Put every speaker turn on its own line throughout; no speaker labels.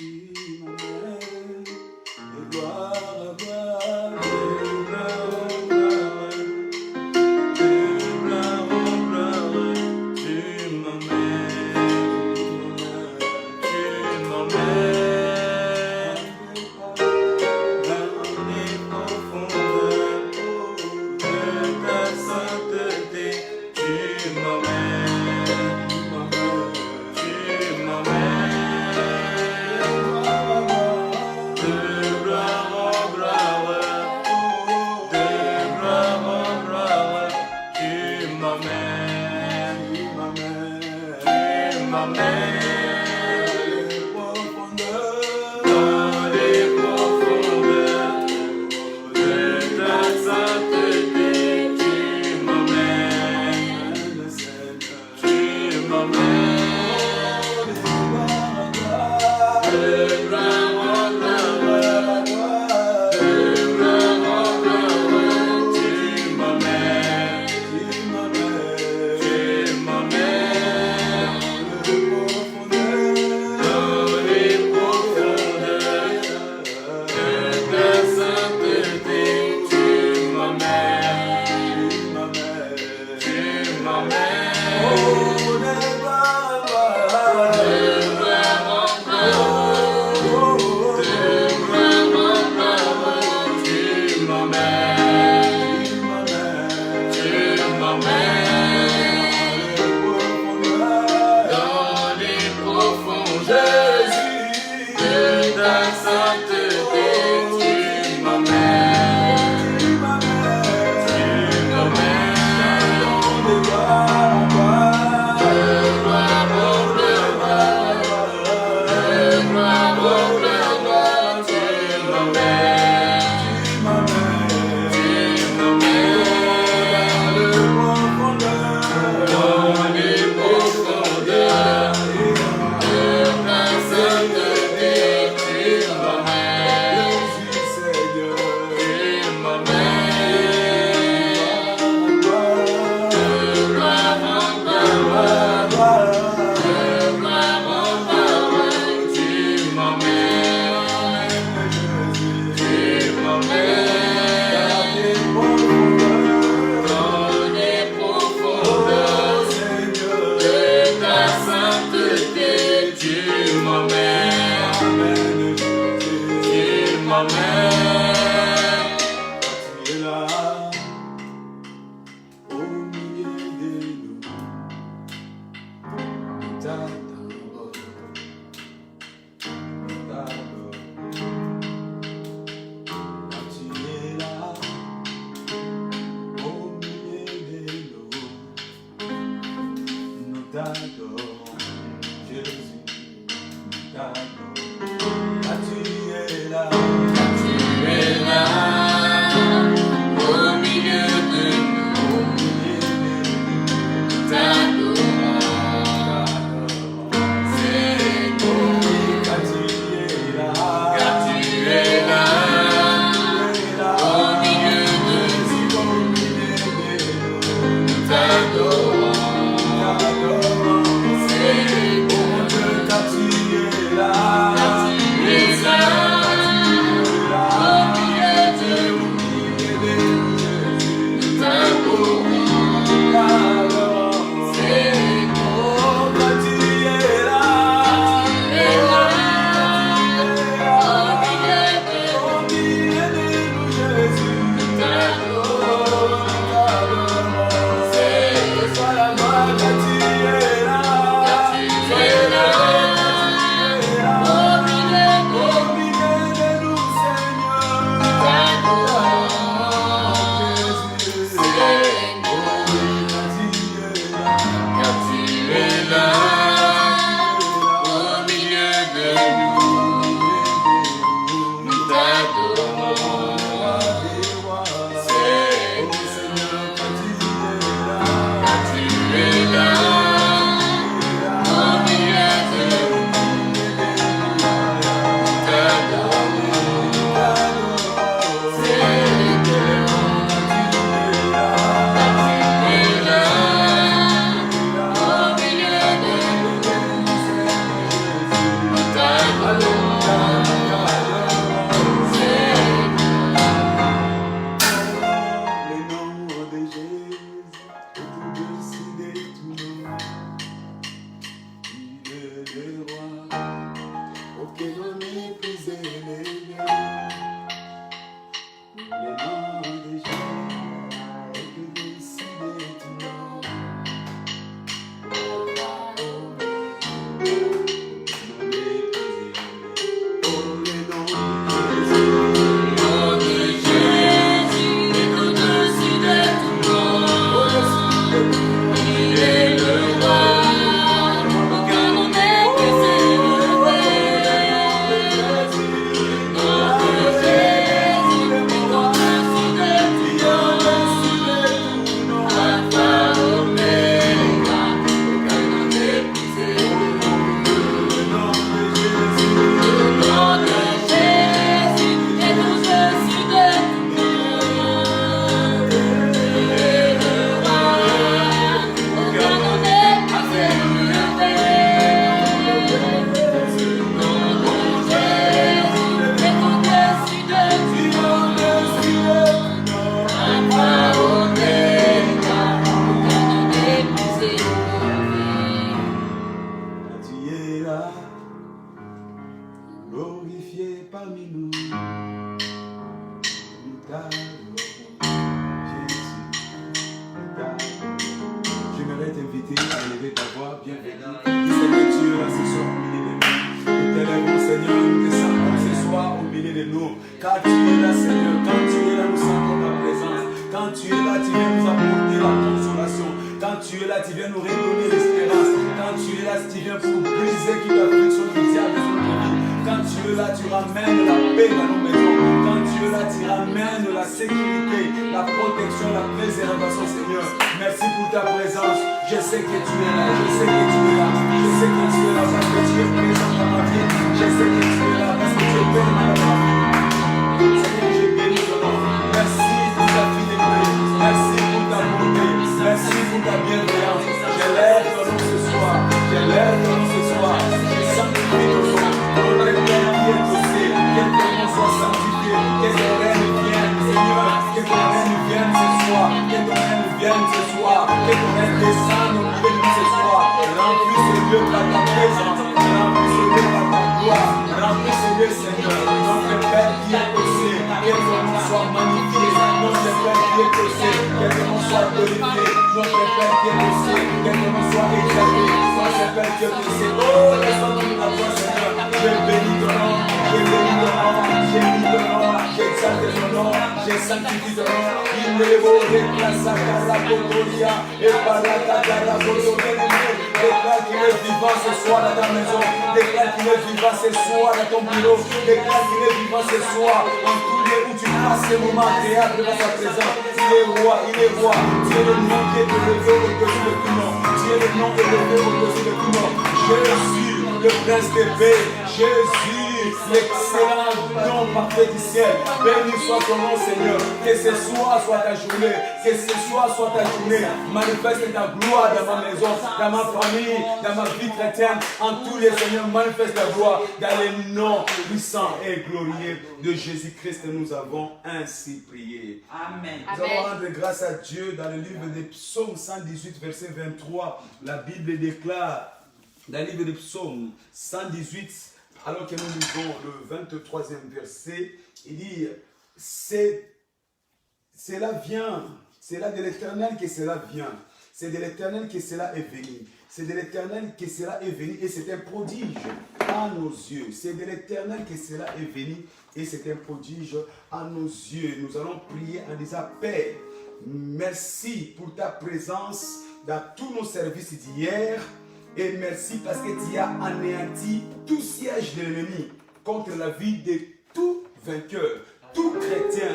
Tu es là, glorifié parmi nous. Nous t'adorons, Jésus, nous t'adorons. J'aimerais t'inviter à élever ta voix, bienvenue. Seigneur, tu es là ce soir au milieu de nous. Nous t'élèvons, Seigneur, nous te sentons ce soir au milieu de nous. Car tu es là, Seigneur, quand tu es là, nous sentons ta présence. Quand tu es là, tu viens nous apporter la consolation. Quand tu es là, tu viens nous redonner l'espérance. Quand tu es là, tu viens pour briser toute affliction du diable de notre vie. Quand tu es là, tu ramènes la paix dans nos maisons. Quand tu es là, tu ramènes la sécurité, la protection, la préservation, Seigneur. Merci pour ta présence. Je sais que tu es là. Je sais que tu es là. Je sais que tu es là parce que tu es présent dans ma vie. Je sais que tu es là parce que tu es permanent dans ma vie. Seigneur, je bénis ton nom. Merci pour ta fidélité. Merci pour ta bonté. Merci pour ta bienveillance. Je lève ton nom ce soir. Je lève ton nom ce soir. Je sanctifie ton nom. Ton nom est exaucé. Que ton nom soit sanctifié. Que ton règne vienne, Seigneur. Que ton règne vienne ce soir. Que ton règne vienne ce soir. Que ton règne descende au milieu de nous ce soir. Remplis ce lieu par ta présence. Remplis ce lieu par ta gloire. Remplis ce lieu, Seigneur. Notre Père qui est exaucé. Que ton nom soit magnifié. Notre Père qui est exaucé. Que ton nom soit glorifié. Notre Père qui est exaucé. Que ton nom soit exalté. Notre Père qui est exaucé. Oh, laisse-nous la voix, Seigneur. Je bénis ton nom. Je bénis ton nom. Je bénis ton nom. J'exalte ton nom. Je sanctifie ton nom. Il est beau. Déclare sa caracotoria. Et par la caracotoria. Déclare qu'il est vivant ce soir dans ta maison. Déclare qu'il est vivant ce soir dans ton bureau. Déclare qu'il est vivant ce soir en tout lieu où tu passes ce moment agréable dans sa présence. Il est roi, il est roi. Tu es le nom qui est élevé au-dessus de tout nom. Tu es le nom élevé au-dessus de tout nom. Jésus, le prince de paix. Jésus, l'excellent nom parfait du ciel. Béni soit ton nom, Seigneur. Que ce soir soit ta journée. Que ce soir soit ta journée. Manifeste ta gloire dans ma maison, dans ma famille, dans ma vie chrétienne. En tous les seigneurs, manifeste ta gloire dans les noms puissants et glorieux de Jésus-Christ. Nous avons ainsi prié.
Amen.
Nous allons rendre grâce à Dieu dans le livre des Psaumes 118, verset 23. La Bible déclare, dans le livre des Psaumes 118, alors que nous lisons le 23e verset, il dit, cela vient, c'est là de l'Éternel que cela vient, c'est de l'Éternel que cela est venu, c'est de l'Éternel que cela est venu et c'est un prodige à nos yeux, c'est de l'Éternel que cela est venu et c'est un prodige à nos yeux. Nous allons prier en disant, Père, merci pour ta présence dans tous nos services d'hier. Et merci parce que tu as anéanti tout siège de l'ennemi contre la vie de tout vainqueur, tout chrétien,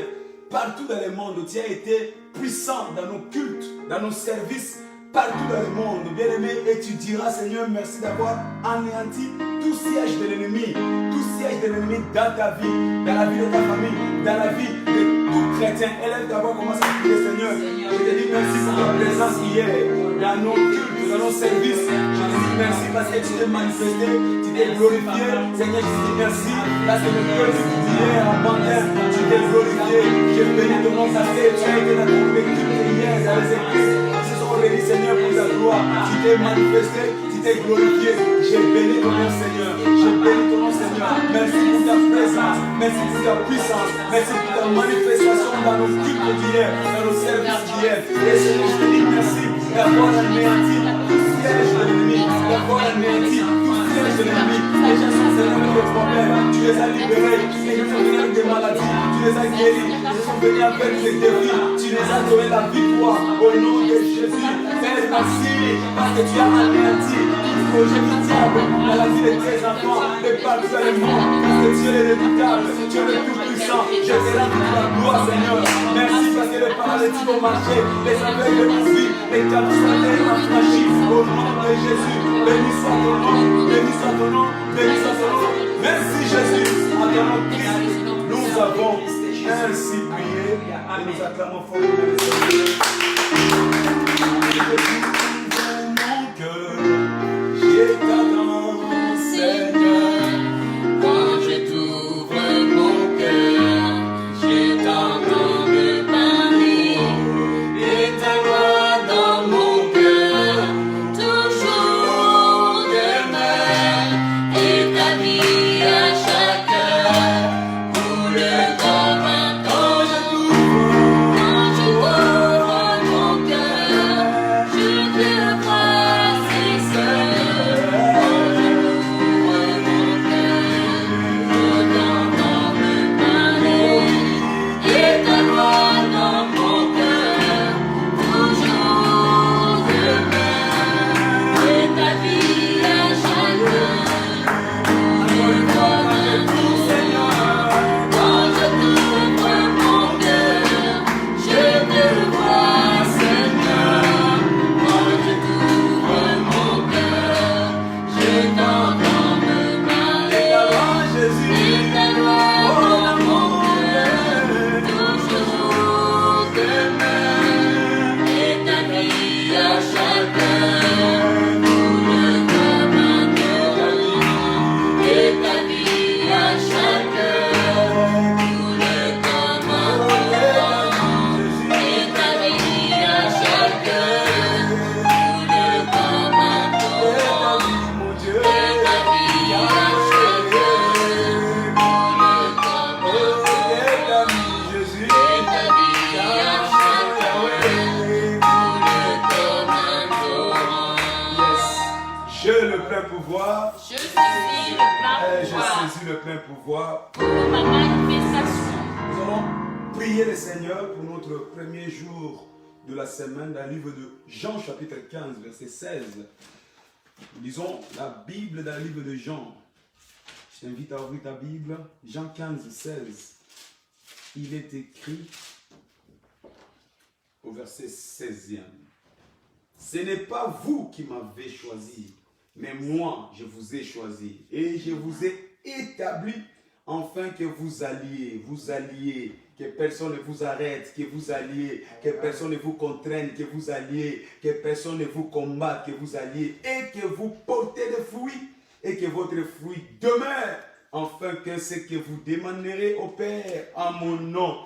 partout dans le monde. Tu as été puissant dans nos cultes, dans nos services, partout dans le monde. Bien-aimé, et tu diras, Seigneur, merci d'avoir anéanti tout siège de l'ennemi, tout siège de l'ennemi dans ta vie, dans la vie de ta famille, dans la vie de tout chrétien. Élève d'abord, commence à prier, Seigneur. Je te dis merci pour ta présence hier, dans nos cultes, dans nos services. Je te dis merci parce que tu t'es manifesté, tu t'es glorifié. Seigneur, je te dis merci parce que le Dieu d'hier en matin, tu t'es glorifié. Je bénis ton nom, parce que tu as été dans tous les cultes hier, dans les églises. Seigneur, pour ta gloire, tu t'es manifesté, tu t'es glorifié. J'ai béni ton nom, Seigneur. J'ai béni ton nom, Seigneur. Merci pour ta présence, merci pour ta puissance, merci pour ta manifestation dans nos cultes d'hier, dans nos services d'hier. Et Seigneur, je te dis merci d'avoir anéanti tout siège de l'ennemi, d'avoir anéanti tout siège de l'ennemi. Les gens sont venus avec des problèmes, tu les as libérés. Les gens sont venus avec des maladies, tu les as guéris. Ils sont venus avec des défis, tu les as donné la victoire au nom de Jésus. Père, merci parce que tu as anéanti tout projet du diable dans la vie de tes enfants et partout dans le monde. Parce que tu es l'irréductible, tu es le plus puissant. Je te rends toute la gloire, Seigneur. Merci parce que les paralytiques ont marché, les aveugles ont vu, les captifs ont franchi. Au nom de Jésus, béni soit ton nom, béni soit ton nom, béni soit ton nom. Merci Jésus, à ton nom Christ, nous avons ainsi prié et nous acclamons fort le Seigneur. Mon cœur, j'ai ta grande Seigneur.
Quand je t'ouvre mon cœur, j'ai tant de parler et ta voix dans mon cœur, toujours demain. saisis le plein
J'ai
pouvoir
saisi le plein pouvoir.
pour ma manifestation.
Nous allons prier le Seigneur pour notre premier jour de la semaine dans le livre de Jean chapitre 15 verset 16. Nous lisons la Bible dans le livre de Jean. Je t'invite à ouvrir ta Bible. Jean 15, 16. Il est écrit au verset 16e. Ce n'est pas vous qui m'avez choisi, mais moi je vous ai choisi et je vous ai établi afin que vous alliez, que personne ne vous arrête, que vous alliez, que personne ne vous contraigne, que vous alliez, que personne ne vous combatte, que vous alliez et que vous portez des fruits et que votre fruit demeure, afin que ce que vous demanderez au Père en mon nom,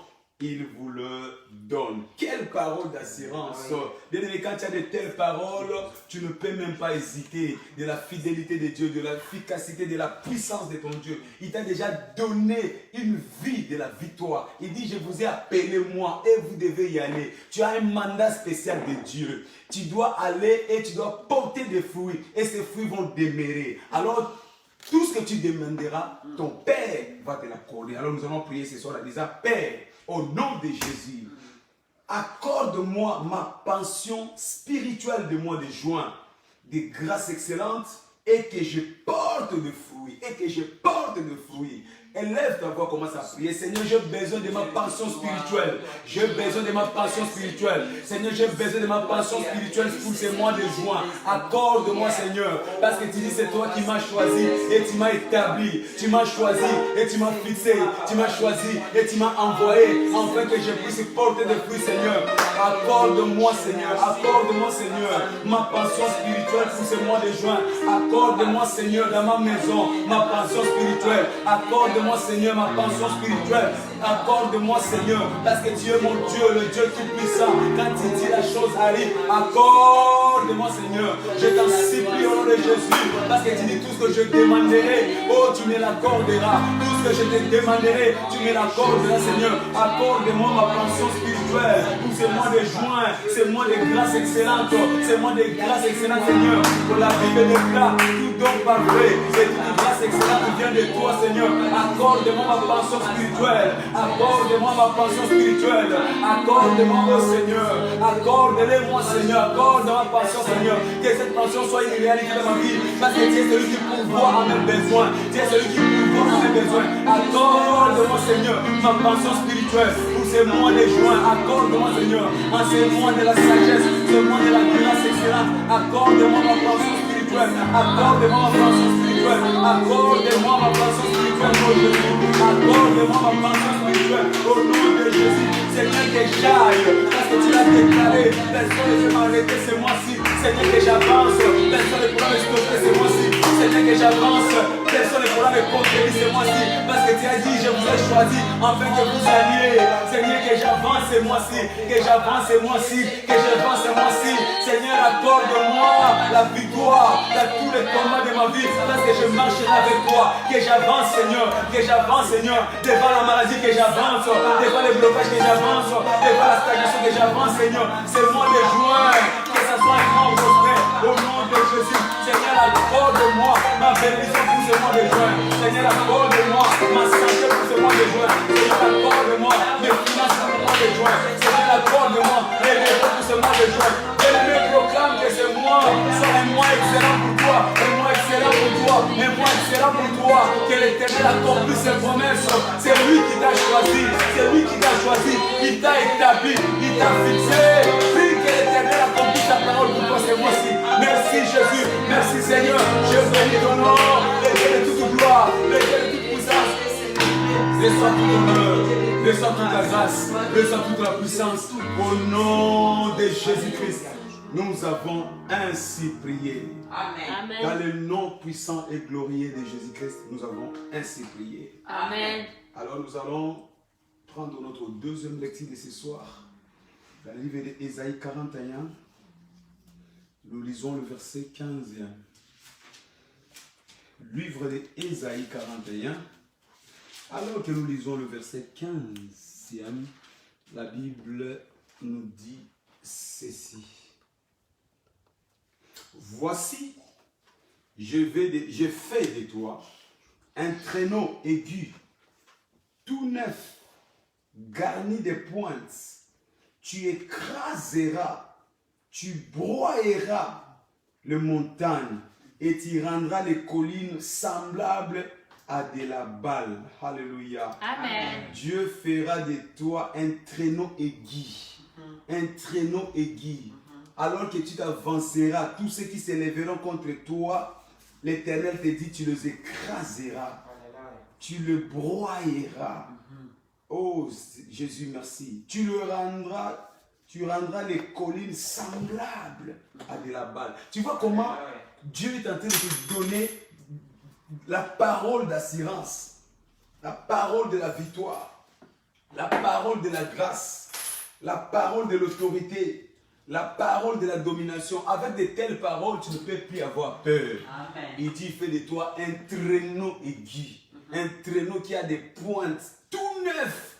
il vous le donne. Quelle parole d'assurance. Bien aimé, quand tu as de telles paroles, tu ne peux même pas hésiter de la fidélité de Dieu, de l'efficacité, de la puissance de ton Dieu. Il t'a déjà donné une vie de la victoire. Il dit, je vous ai appelé moi et vous devez y aller. Tu as un mandat spécial de Dieu. Tu dois aller et tu dois porter des fruits et ces fruits vont demeurer. Alors, tout ce que tu demanderas, ton Père va te l'accorder. Alors nous allons prier ce soir en disant, Père, au nom de Jésus, accorde-moi ma pension spirituelle de mois de juin, de grâce excellente, et que je porte de fruits, Élève ta voix, commence à prier. Seigneur, j'ai besoin de ma pension spirituelle. J'ai besoin de ma pension spirituelle. Seigneur, j'ai besoin de ma pension spirituelle pour ces mois de juin. Accorde-moi, Seigneur, parce que tu dis c'est toi qui m'as choisi et tu m'as établi. Tu m'as choisi et tu m'as fixé. Tu m'as choisi et tu m'as envoyé afin que je puisse porter des fruits, Seigneur. Accorde-moi, Seigneur, ma pension spirituelle pour ce mois de juin. Accorde-moi, Seigneur, dans ma maison, ma pension spirituelle. Accorde-moi, Seigneur, ma pension spirituelle. Accorde-moi, Seigneur, parce que tu es mon Dieu, le Dieu tout-puissant. Quand tu dis la chose arrive, accorde-moi, Seigneur. Je t'en supplie au nom de Jésus, parce que tu dis tout ce que je demanderai, oh, tu me l'accorderas. Tout ce que je te demanderai, tu me l'accorderas, Seigneur. Accorde-moi ma pension spirituelle pour ce mois de juin, ce mois de grâce excellente, ce mois de grâce excellente, Seigneur. Pour la Bible déclare tout don parfait et toute grâce excellente vient de toi, Seigneur. Accorde-moi ma pension spirituelle. Accorde-moi ma pension spirituelle. Accorde-moi, oh Seigneur. Accorde-les-moi, Seigneur. Accorde-moi ma pension, Seigneur. Que cette pension soit une réalité dans ma vie. Parce que tu es celui qui pourvoit à mes besoins. Tu es celui qui pourvoit à mes besoins. Accorde-moi, Seigneur, ma pension spirituelle pour ces mois de juin. Accorde-moi, Seigneur, en ces mois de la sagesse, ce mois de la grâce excellente. Accorde-moi ma pension spirituelle. Accorde-moi ma pension spirituelle. Accorde-moi ma pension spirituelle, oh Jésus. Accorde-moi ma pension spirituelle au nom de Jésus. Seigneur, que j'aille, parce que tu l'as déclaré. Personne ne peut m'arrêter ce mois-ci. Seigneur, que j'avance. Personne ne pourra me stopper ce mois-ci. Seigneur, que j'avance. Personne ne pourra me conquérir ce mois-ci. Parce que tu as dit, je vous ai choisi afin que vous alliez. Seigneur, que j'avance ce mois-ci. Que j'avance ce mois-ci. Que j'avance ce mois-ci. Seigneur, accorde-moi la victoire dans tous les combats de ma vie. Parce que je marcherai avec toi. Que j'avance, Seigneur. Que j'avance, Seigneur. Devant la maladie, que j'avance. Devant les blocages, que j'avance. Devant la stagnation, que j'avance, Seigneur. C'est le mois de juin. Que ça soit un grand prospère. Au nom de Jésus. Seigneur, accorde-moi ma bénédiction pour ce mois de juin. Seigneur, accorde-moi ma santé pour ce mois de juin. Seigneur, accorde-moi mes finances pour ce mois de juin. Seigneur, accorde-moi les réponses pour ce mois de juin. Et me proclame que ce mois soit un mois excellent pour toi. Un mois excellent pour toi. Un mois excellent pour toi. Que l'Éternel accomplisse ses promesses. C'est lui qui t'a choisi. C'est lui qui t'a choisi. Il t'a établi. Il t'a fixé. Prie que l'Éternel accomplisse sa parole pour toi ce mois-ci. Merci Jésus. Merci Seigneur. Je bénis ton nom. Le Dieu de toute gloire. Le Dieu de toute puissance. Reçois tout honneur. Reçois toute la grâce. Reçois toute la puissance. Au nom de Jésus-Christ. Nous avons ainsi prié.
Amen.
Dans le nom puissant et glorieux de Jésus-Christ, nous avons ainsi prié.
Amen.
Alors nous allons prendre notre deuxième lecture de ce soir. Dans le livre d'Ésaïe 41, nous lisons le verset 15e. Livre d'Ésaïe 41. Alors que nous lisons le verset 15e, la Bible nous dit ceci. Voici, je fais de toi un traîneau aigu, tout neuf, garni de pointes. Tu écraseras, tu broyeras les montagnes et tu rendras les collines semblables à de la balle. Alléluia.
Amen.
Dieu fera de toi un traîneau aigu. Un traîneau aigu. Alors que tu t'avanceras, tous ceux qui s'élèveront contre toi, l'Éternel te dit, tu les écraseras. Tu le broyeras. Oh Jésus, merci. Tu rendras les collines semblables à de la balle. Tu vois comment Dieu est en train de te donner la parole d'assurance, la parole de la victoire, la parole de la grâce, la parole de l'autorité, la parole de la domination. Avec de telles paroles, tu ne peux plus avoir peur. Amen. Il dit, fais de toi un traîneau aigu, un traîneau qui a des pointes tout neufs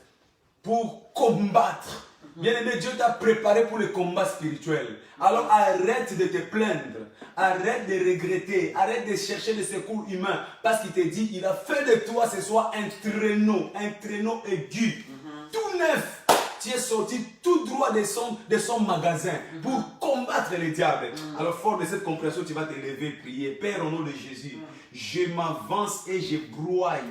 pour combattre. Bien-aimé, Dieu t'a préparé pour le combat spirituel. Alors arrête de te plaindre, arrête de regretter, arrête de chercher le secours humain. Parce qu'il te dit, il a fait de toi ce soir un traîneau aigu, tout neuf. Tu es sorti tout droit de son magasin pour combattre le diable. Alors fort de cette compréhension, tu vas te lever et prier. Père, au nom de Jésus, je m'avance et je broye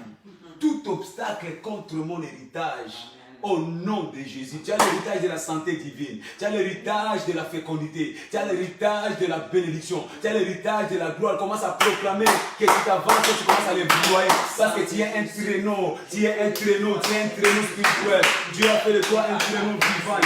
tout obstacle contre mon héritage. Au nom de Jésus, tu as l'héritage de la santé divine, tu as l'héritage de la fécondité, tu as l'héritage de la bénédiction, tu as l'héritage de la gloire. Commence à proclamer que tu t'avances, tu commences à les broyer parce que tu es un traîneau, tu es un traîneau spirituel. Dieu a fait de toi un traîneau vivant.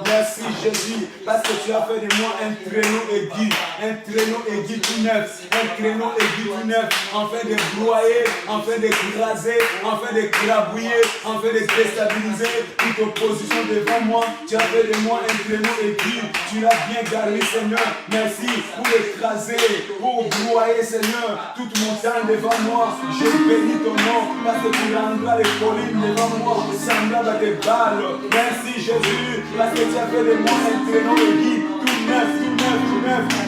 Merci Jésus, parce que tu as fait de moi un traîneau aigu tout neuf, un traîneau aigu tout neuf, afin de broyer, afin d'écraser, afin d'écrabouiller, afin de déstabiliser toute opposition devant moi. Tu as fait de moi un traîneau aigu, tu l'as bien gardé Seigneur. Merci pour écraser, pour broyer Seigneur toute montagne devant moi. Je bénis ton nom parce que tu rendras les collines devant moi semblables à des balles. Merci Jésus parce que tu as fait de moi un traîneau aigu tout neuf,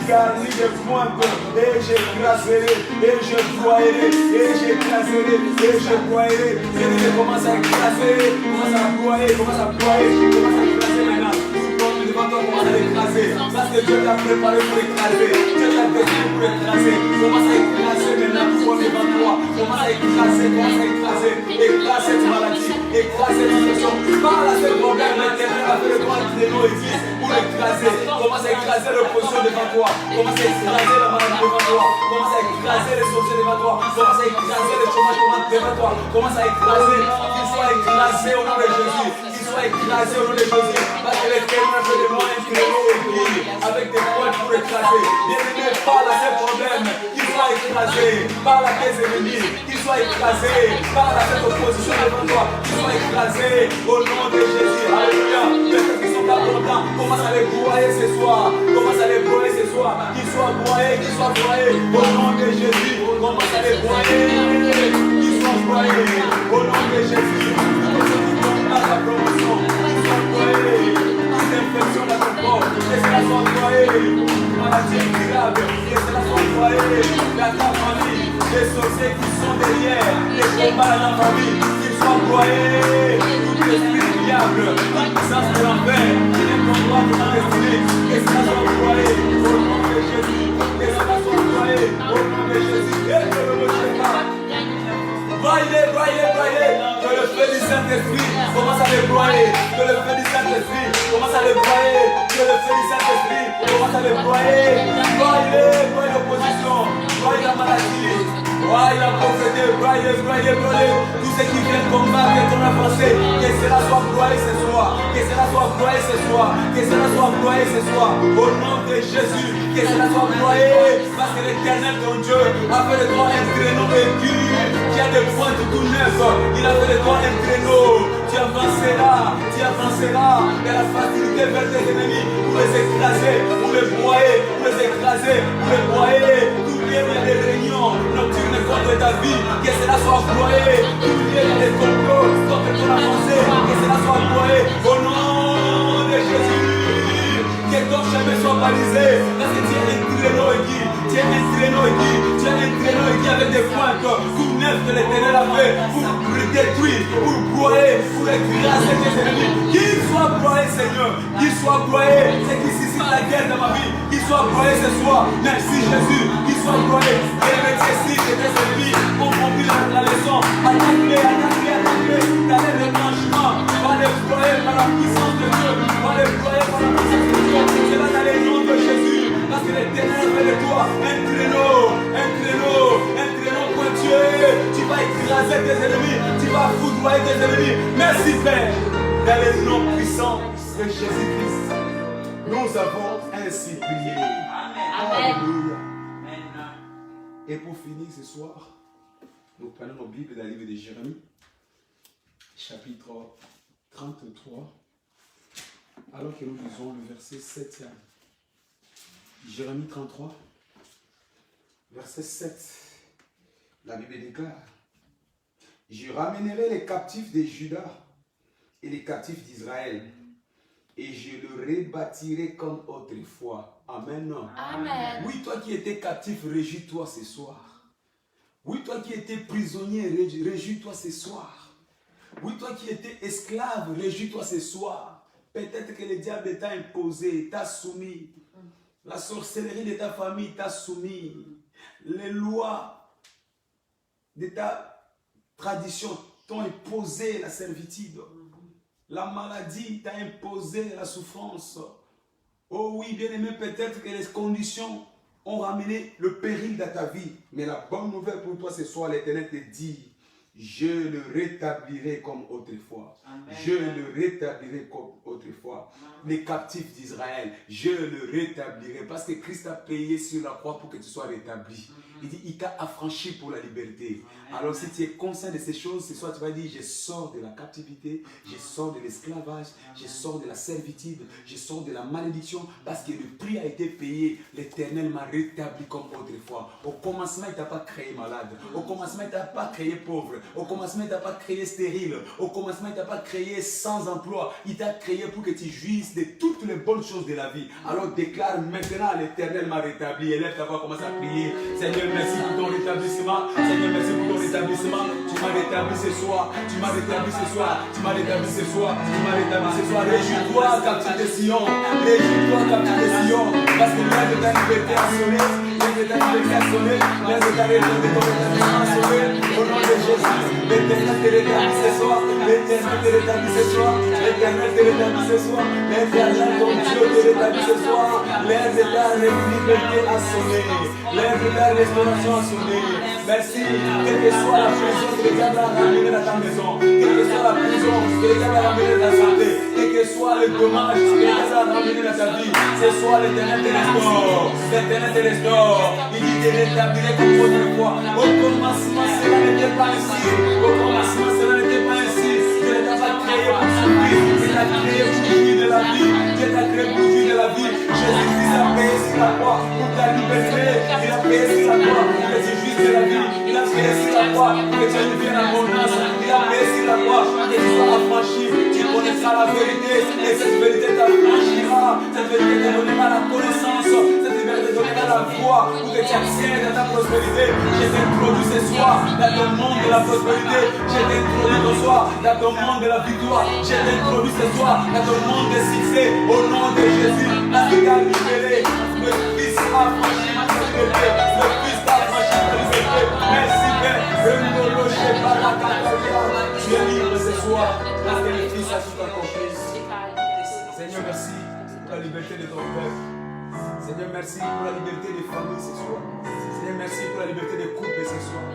garni de pointes, et j'écraserai, et je broyerai, et j'écraserai, et je broyerai. Et commence à écraser, commence à broyer, commence à écraser maintenant. Devant toi, commence à l'écraser, parce que Dieu t'a préparé pour écraser, Dieu t'a destiné pour écraser. Commence à écraser maintenant pour devant toi, commence à écraser, écrase cette maladie, écrase cette situation. Parle à ce problème, l'Éternel a fait le droit de traîneau existe pour l'écraser. Commence à écraser l'opposition devant toi, commence à écraser la maladie devant toi, commence à écraser les sorciers devant toi, commence à écraser les chômages devant toi, commence à écraser, qu'il soit écrasé au nom de Jésus, qu'il soit écrasé au nom de Jésus, parce que l'Éternel a fait de moi un traîneau aigu avec des points pour écraser. Bien-aimé, parle à ces problèmes, qu'il soit écrasé, parle à tes ennemis, qu'il soit écrasé, parle à cette opposition devant toi, qu'il soit écrasé au nom de Jésus. Alléluia. Ceux qui sont pas contents, commence à les broyer ce soir, commence à les broyer ce soir, qu'ils soient broyés, au nom de Jésus. Commence à les broyer, qu'ils soient broyés au nom de Jésus. À la promotion, qu'ils soient broyés, toute infection dans ton corps, que cela soit broyé, maladie incurable, que cela soit broyé dans ta famille, les sorciers qui sont derrière, les combats dans la famille, qu'ils soient broyés, tout esprit du diable, toute puissance de l'enfer, qui est ton droit de ta destinée, que cela soit broyé au nom de Jésus, que cela soit broyé au nom de Jésus, et que le mot broyez, que le feu du Saint-Esprit commence à les broyer, que le feu du Saint-Esprit commence à les broyer, que le feu du Saint-Esprit commence à les broyer, broyez l'opposition, broyez la maladie, broyez la pauvreté, broyez, tous ceux qui viennent combattre ton avancée, que cela soit broyé ce soir, que cela soit broyé ce soir, que cela soit broyé ce soir, au nom de Jésus, que cela soit broyé, parce que l'Éternel ton Dieu a fait de toi un traîneau aigu, qui a des pointes tout neufs, il a fait de toi un traîneau, tu avanceras vers la facilité vers tes ennemis, pour les écraser, pour les broyer, pour les écraser, pour les broyer, tout lieu où il y a des réunions nocturnes contre ta vie, que cela soit broyé, tout lieu où il y a des complots contre ton avancée, que cela soit broyé, au nom de Jésus. que ton chemin soit balisé. Parce que tu es un traîneau aiguille. Tu es un traîneau aiguille. Tu es un traîneau aiguille avec des pointes. Tout neuf que l'Éternel a fait pour détruire, pour broyer, pour écraser tes ennemis. Qu'il soit broyé, Seigneur. Qu'il soit broyé. C'est qui suscite la guerre dans ma vie. Qu'il soit broyé ce soir. Merci Jésus. Qu'il soit broyé. Et avec ces signes et tes ennemis ont compris la leçon. Attaque-les, attaque-les, attaque-les. Dans les retranchements. Va les broyer par la puissance de Dieu. Va les broyer par la puissance de Dieu. C'est là dans les noms de Jésus. Parce que l'Éternel fait de toi un traîneau pointueux. Tu vas écraser tes ennemis. Tu vas foudroyer tes ennemis. Merci Père. Dans les noms puissants de Jésus-Christ, nous avons ainsi prié.
Amen.
Alléluia. Et pour finir ce soir, nous prenons nos Bibles dans le livre de Jérémie, chapitre 33, alors que nous lisons le verset 7. Jérémie 33, verset 7. La Bible déclare: je ramènerai les captifs de Juda et les captifs d'Israël, et je le rebâtirai comme autrefois. Amen.
Amen.
Oui, toi qui étais captif, réjouis-toi ce soir. Oui, toi qui étais prisonnier, réjouis-toi ce soir. Oui, toi qui étais esclave, réjouis-toi ce soir. Peut-être que le diable t'a imposé, t'a soumis. La sorcellerie de ta famille t'a soumis. Les lois de ta tradition t'ont imposé la servitude. La maladie t'a imposé la souffrance. Oh oui, bien aimé, peut-être que les conditions ont ramené le péril dans ta vie. Mais la bonne nouvelle pour toi ce soir, l'Éternel te dit: je le rétablirai comme autrefois. Amen. Je le rétablirai comme autrefois. Amen. Les captifs d'Israël, je le rétablirai. Parce que Christ a payé sur la croix pour que tu sois rétabli. Amen. Il dit, il t'a affranchi pour la liberté. Amen. Alors si tu es conscient de ces choses, ce soir tu vas dire: je sors de la captivité, je sors de l'esclavage, je sors de la servitude, je sors de la malédiction, parce que le prix a été payé. L'Éternel m'a rétabli comme autrefois. Au commencement, il ne t'a pas créé malade. Au commencement, il ne t'a pas créé pauvre. Au commencement, il ne t'a pas créé stérile. Au commencement, il ne t'a pas créé sans emploi. Il t'a créé pour que tu jouisses de toutes les bonnes choses de la vie. Alors déclare maintenant: l'Éternel m'a rétabli. Élève ta voix, commence à prier. Seigneur, merci pour ton rétablissement. Seigneur, merci pour ton rétablissement. Tu m'as rétabli ce soir. Tu m'as rétabli ce soir. Tu m'as rétabli ce soir. Tu m'as rétabli ce soir. Réjouis-toi, captif de Sion. Réjouis-toi, captif de Sion. Parce que l'heure de ta liberté a sonné. L'heure de ta liberté a sonné. L'heure de ta rétablissement a sonné. Au nom de Jésus. L'Éternel te rétablit ce soir. L'Éternel te rétablit ce soir. L'Éternel te rétablit ce soir. L'Éternel ton Dieu te rétablit ce soir. L'heure de ta liberté a sonné. L'heure de ta restauration a sonné. Merci. Quelle que soit la prison que le diable a ramené dans ta maison, quelle que soit la prison que le diable a ramené dans ta santé, quel que soit le dommage que le diable a ramené dans ta vie, ce soir l'Éternel te restaure. L'Éternel te restaure. Il dit: te rétablirai comme autrefois. Au commencement, cela n'était pas ainsi. Au commencement, cela n'était pas ainsi. Dieu ne t'a pas créé pour souffrir. Dieu t'a créé pour vivre de la vie. Dieu t'a créé pour vivre de la vie. Jésus-Christ a payé sur la croix pour ta liberté. Il a payé sur la croix pour que tu jouisses de la vie. Il a payé sur la croix pour que tu aies une vie en abondance. Il a payé sur la croix pour que tu sois affranchi. Tu connaîtras la vérité et cette vérité t'affranchira. Cette vérité te donnera la connaissance. Cette vérité te donnera la voie pour que tu accèdes à ta prospérité. Je t'introduis ce soir dans ton monde de la prospérité. Je t'introduis ce soir dans ton monde de la victoire. Je t'introduis ce soir dans ton monde de succès. Au nom de Jésus, parce que tu as libéré. Le Fils a affranchi ta liberté. Le Fils t'a affranchi ta liberté. Merci Père. Tu es libre ce soir parce que le Fils a tout accompli. Seigneur, merci pour la liberté de ton peuple. Seigneur, merci pour la liberté des familles ce soir. Seigneur, merci pour la liberté des couples ce soir.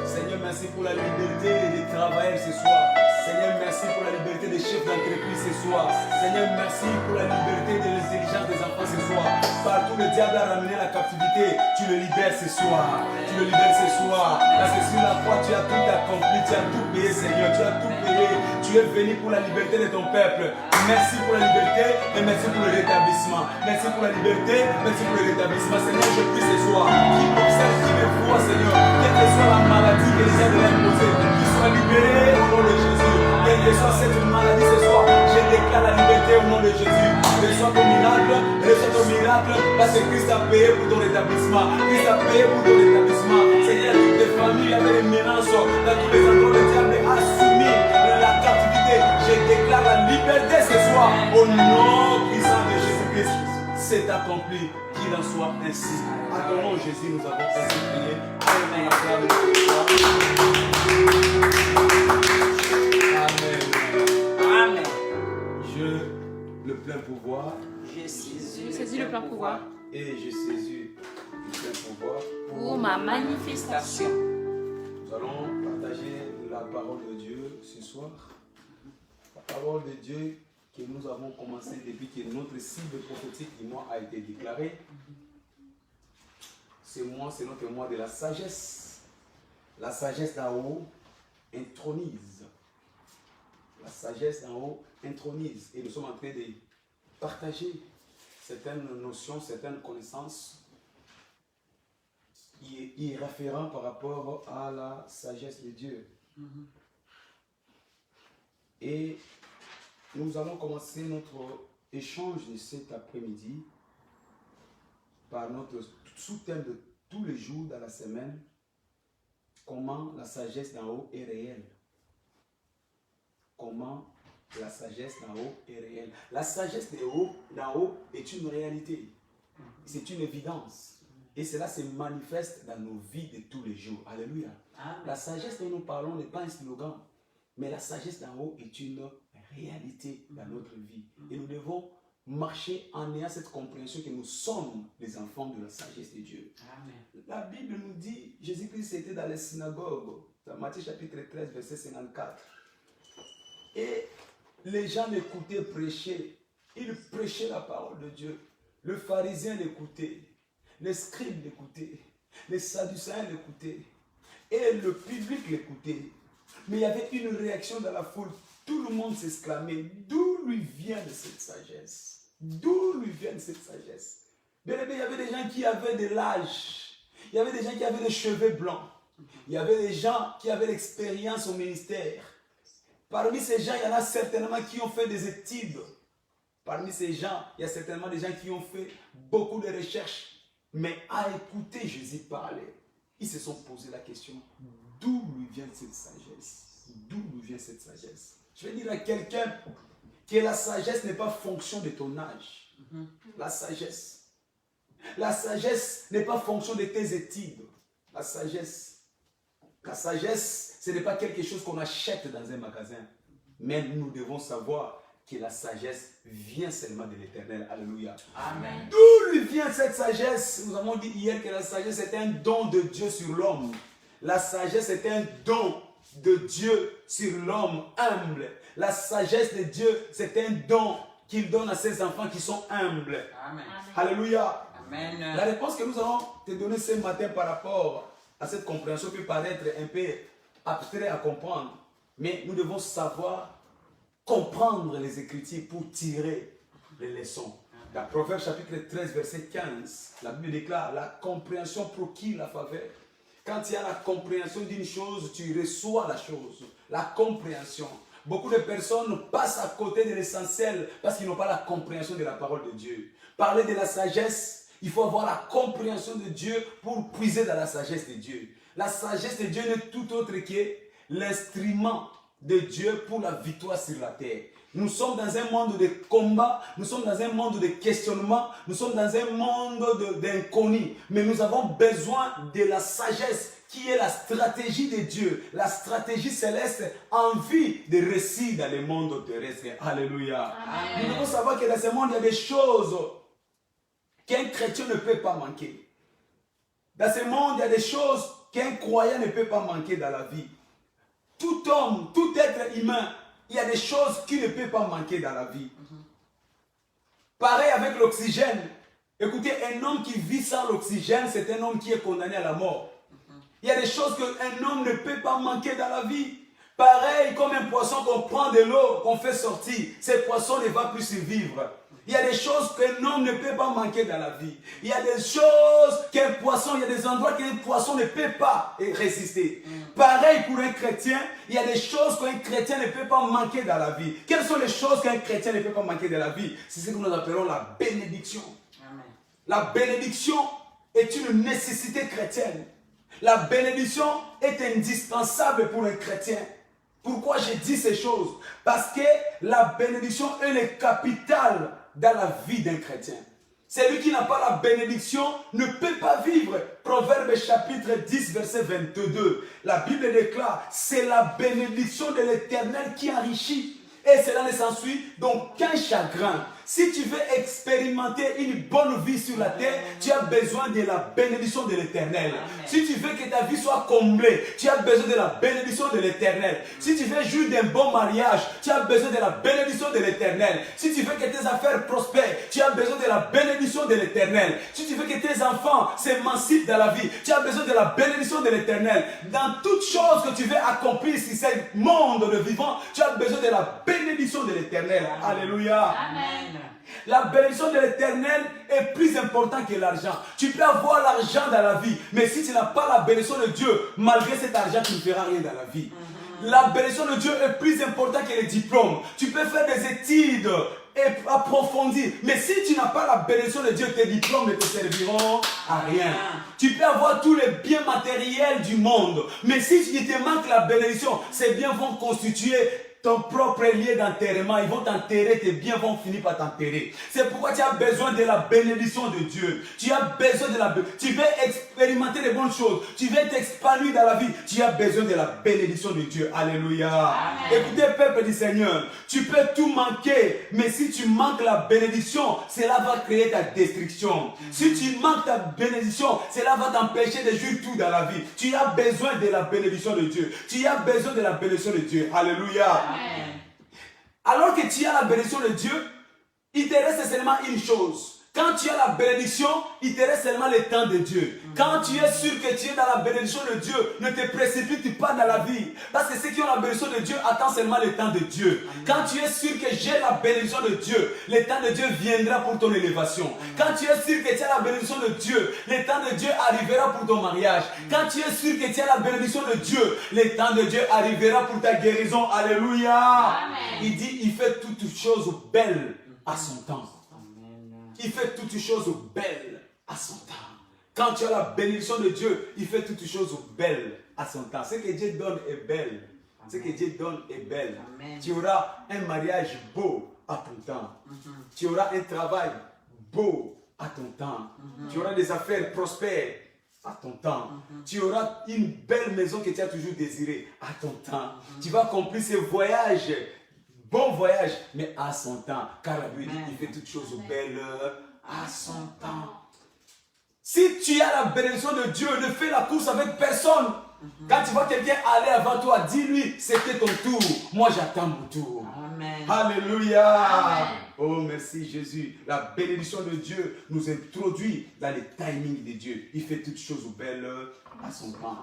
Seigneur, merci pour la liberté des travailleurs ce soir. Seigneur, merci pour la liberté des chefs d'entreprise ce soir. Seigneur, merci pour la liberté de l'intelligence des enfants ce soir. Partout le diable a ramené la captivité, tu le libères ce soir. Tu le libères ce soir. Parce que sur la croix, tu as tout accompli, tu as tout payé, Seigneur. Tu as tout payé. Tu es venu pour la liberté de ton peuple. Merci pour la liberté et merci pour le rétablissement. Merci pour la liberté, merci pour le rétablissement. Seigneur, je prie ce soir. Qui observe, qui me voit, Seigneur. Quelle que soit la maladie que les gens de l'imposer, qu'ils soient libérés au nom de Jésus. Quelle que soit cette maladie ce soir, je déclare la liberté au nom de Jésus. Reçois ton miracle, parce que Christ a payé pour ton rétablissement. Christ a payé pour ton rétablissement. Seigneur, toutes les familles avaient des menaces dans tous les endroits, le diable a soumis la captivité. Je déclare la liberté ce soir au nom puissant de Jésus-Christ. C'est accompli, qu'il en soit ainsi. À ton nom, Jésus, nous avons ainsi prié. Amen. Amen. Je, le plein pouvoir.
Je saisis le plein pouvoir.
Et je saisis le plein pouvoir.
Pour ma manifestation.
Nous allons partager la parole de Dieu ce soir. La parole de Dieu que nous avons commencé depuis que notre cible prophétique du mois a été déclarée. Ce mois, c'est notre mois de la sagesse. La sagesse d'en haut intronise. La sagesse d'en haut intronise. Et nous sommes en train de partager certaines notions, certaines connaissances qui est référent par rapport à la sagesse de Dieu. Et nous allons commencer notre échange de cet après-midi par notre sous-thème de tous les jours dans la semaine, comment la sagesse d'en haut est réelle. Comment la sagesse d'en haut est réelle. La sagesse d'en haut est une réalité. C'est une évidence. Et cela se manifeste dans nos vies de tous les jours. Alléluia. Amen. La sagesse dont nous parlons n'est pas un slogan, mais la sagesse d'en haut est une réalité dans notre vie. Et nous devons marcher en ayant cette compréhension que nous sommes les enfants de la sagesse de Dieu. Amen. La Bible nous dit, Jésus-Christ était dans les synagogues, dans Matthieu chapitre 13, verset 54. Et les gens l'écoutaient prêcher. Ils prêchaient la parole de Dieu. Le pharisien l'écoutait. Les scribes l'écoutaient. Les sadducéens l'écoutaient. Et le public l'écoutait. Mais il y avait une réaction dans la foule. Tout le monde s'exclamait, d'où lui vient de cette sagesse? D'où lui vient de cette sagesse? Bien aimé, il y avait des gens qui avaient de l'âge. Il y avait des gens qui avaient des cheveux blancs. Il y avait des gens qui avaient l'expérience au ministère. Parmi ces gens, il y en a certainement qui ont fait des études. Parmi ces gens, il y a certainement des gens qui ont fait beaucoup de recherches. Mais à écouter Jésus parler, ils se sont posé la question, d'où lui vient cette sagesse? D'où lui vient cette sagesse? Je vais dire à quelqu'un que la sagesse n'est pas fonction de ton âge. La sagesse. La sagesse n'est pas fonction de tes études. La sagesse, ce n'est pas quelque chose qu'on achète dans un magasin. Mais nous devons savoir que la sagesse vient seulement de l'Éternel. Alléluia. Amen. D'où lui vient cette sagesse? Nous avons dit hier que la sagesse est un don de Dieu sur l'homme. La sagesse est un don de Dieu sur l'homme humble. La sagesse de Dieu, c'est un don qu'il donne à ses enfants qui sont humbles. Amen. Alléluia. Amen. La réponse que nous allons te donner ce matin par rapport à cette compréhension peut paraître un peu abstrait à comprendre. Mais nous devons savoir comprendre les Écritures pour tirer les leçons. Dans Proverbe chapitre 13, verset 15, la Bible déclare, la compréhension procure la faveur. Quand il y a la compréhension d'une chose, tu reçois la chose. La compréhension. Beaucoup de personnes passent à côté de l'essentiel parce qu'ils n'ont pas la compréhension de la parole de Dieu. Parler de la sagesse, il faut avoir la compréhension de Dieu pour puiser dans la sagesse de Dieu. La sagesse de Dieu n'est tout autre que l'instrument de Dieu pour la victoire sur la terre. Nous sommes dans un monde de combat, nous sommes dans un monde de questionnement, nous sommes dans un monde d'inconnu. Mais nous avons besoin de la sagesse qui est la stratégie de Dieu, la stratégie céleste en vue de réussir dans le monde terrestre. Alléluia. Amen. Nous devons savoir que dans ce monde, il y a des choses qu'un chrétien ne peut pas manquer. Dans ce monde, il y a des choses qu'un croyant ne peut pas manquer dans la vie. Tout homme, tout être humain, il y a des choses qui ne peuvent pas manquer dans la vie. Pareil avec l'oxygène. Écoutez, un homme qui vit sans l'oxygène, c'est un homme qui est condamné à la mort. Il y a des choses qu'un homme ne peut pas manquer dans la vie. Pareil comme un poisson qu'on prend de l'eau, qu'on fait sortir. Ce poisson ne va plus survivre. Il y a des choses qu'un homme ne peut pas manquer dans la vie. Il y a des choses qu'un poisson, il y a des endroits qu'un poisson ne peut pas résister. Pareil pour un chrétien, il y a des choses qu'un chrétien ne peut pas manquer dans la vie. Quelles sont les choses qu'un chrétien ne peut pas manquer dans la vie? C'est ce que nous appelons la bénédiction. Amen. La bénédiction est une nécessité chrétienne. La bénédiction est indispensable pour un chrétien. Pourquoi j'ai dit ces choses? Parce que la bénédiction est le capital dans la vie d'un chrétien. Celui qui n'a pas la bénédiction ne peut pas vivre. Proverbe chapitre 10, verset 22. La Bible déclare, c'est la bénédiction de l'Éternel qui enrichit. Et cela ne s'ensuit donc qu'un chagrin. Si tu veux expérimenter une bonne vie sur la terre, tu as besoin de la bénédiction de l'Éternel. Si tu veux que ta vie soit comblée, tu as besoin de la bénédiction de l'Éternel. Si tu veux jouir d'un bon mariage, tu as besoin de la bénédiction de l'Éternel. Si tu veux que tes affaires prospèrent, tu as besoin de la bénédiction de l'Éternel. Si tu veux que tes enfants s'émancipent dans la vie, tu as besoin de la bénédiction de l'Éternel. Dans toute chose que tu veux accomplir sur ce monde de vivant, tu as besoin de la bénédiction de l'Éternel. Alléluia. Amen. La bénédiction de l'Éternel est plus importante que l'argent. Tu peux avoir l'argent dans la vie, mais si tu n'as pas la bénédiction de Dieu, malgré cet argent, tu ne feras rien dans la vie. La bénédiction de Dieu est plus importante que les diplômes. Tu peux faire des études et approfondir, mais si tu n'as pas la bénédiction de Dieu, tes diplômes ne te serviront à rien. Tu peux avoir tous les biens matériels du monde, mais si tu te manques la bénédiction, ces biens vont constituer ton propre lieu d'enterrement. Ils vont t'enterrer, tes biens vont finir par t'enterrer. C'est pourquoi tu as besoin de la bénédiction de Dieu. Tu as besoin de la bénédiction. Tu veux expérimenter les bonnes choses. Tu veux t'expandir dans la vie. Tu as besoin de la bénédiction de Dieu. Alléluia. Amen. Écoutez, peuple du Seigneur, tu peux tout manquer, mais si tu manques la bénédiction, cela va créer ta destruction. Si tu manques ta bénédiction, cela va t'empêcher de jouir tout dans la vie. Tu as besoin de la bénédiction de Dieu. Tu as besoin de la bénédiction de Dieu. Alléluia. Amen. Alors que tu as la bénédiction de Dieu, il te reste seulement une chose. Quand tu as la bénédiction, il te reste seulement le temps de Dieu. Quand tu es sûr que tu es dans la bénédiction de Dieu, ne te précipite pas dans la vie. Parce que ceux qui ont la bénédiction de Dieu attendent seulement le temps de Dieu. Quand tu es sûr que j'ai la bénédiction de Dieu, le temps de Dieu viendra pour ton élévation. Quand tu es sûr que tu as la bénédiction de Dieu, le temps de Dieu arrivera pour ton mariage. Quand tu es sûr que tu as la bénédiction de Dieu, le temps de Dieu arrivera pour ta guérison. Alléluia. Amen. Il dit, il fait toutes choses belles à son temps. Il fait toutes choses belles à son temps. Quand tu as la bénédiction de Dieu, il fait toutes choses belles à son temps. Ce que Dieu donne est belle. Amen. Ce que Dieu donne est belle. Amen. Tu auras un mariage beau à ton temps. Tu auras un travail beau à ton temps. Tu auras des affaires prospères à ton temps. Tu auras une belle maison que tu as toujours désirée à ton temps. Tu vas accomplir ce voyage. Bon voyage, mais à son temps. Car la Bible dit qu'il fait toutes choses belles à son temps. Si tu as la bénédiction de Dieu, ne fais la course avec personne. Quand tu vois quelqu'un aller avant toi, dis-lui, c'était ton tour. Moi, j'attends mon tour. Amen. Alléluia. Amen. Oh, merci Jésus. La bénédiction de Dieu nous introduit dans les timings de Dieu. Il fait toutes choses belles à son temps.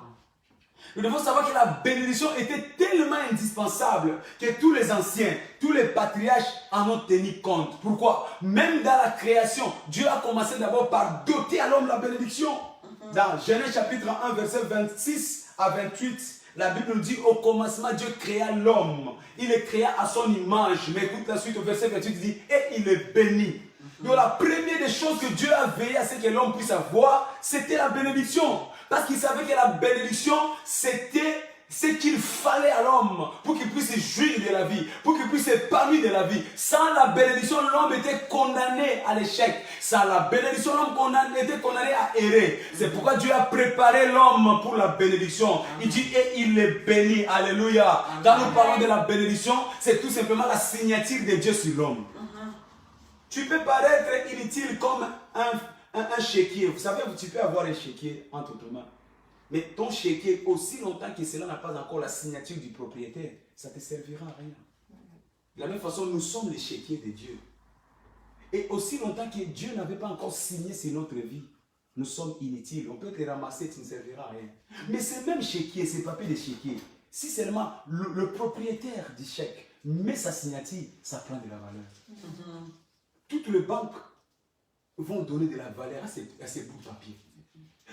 Nous devons savoir que la bénédiction était tellement indispensable que tous les anciens, tous les patriarches en ont tenu compte. Pourquoi? Même dans la création, Dieu a commencé d'abord par doter à l'homme la bénédiction. Dans Genèse chapitre 1, verset 26 à 28, la Bible nous dit, au commencement, Dieu créa l'homme. Il le créa à son image. Mais écoute la suite au verset 28, il dit, et il est béni. Donc la première des choses que Dieu a veillé à ce que l'homme puisse avoir, c'était la bénédiction. Parce qu'il savait que la bénédiction, c'était ce qu'il fallait à l'homme pour qu'il puisse jouir de la vie, pour qu'il puisse s'épanouir de la vie. Sans la bénédiction, l'homme était condamné à l'échec. Sans la bénédiction, l'homme était condamné à errer. C'est pourquoi Dieu a préparé l'homme pour la bénédiction. Il dit, et il est béni. Alléluia. Quand nous parlons de la bénédiction, c'est tout simplement la signature de Dieu sur l'homme. Tu peux paraître inutile comme un chéquier. Vous savez, tu peux avoir un chéquier entre tes mains. Mais ton chéquier, aussi longtemps que cela n'a pas encore la signature du propriétaire, ça ne te servira à rien. De la même façon, nous sommes les chéquiers de Dieu. Et aussi longtemps que Dieu n'avait pas encore signé sur notre vie, nous sommes inutiles. On peut te ramasser, tu ne serviras à rien. Mais ce même chéquier, ce papier de chéquier, si seulement le propriétaire du chèque met sa signature, ça prend de la valeur. toutes les banques vont donner de la valeur à ces bouts de papier.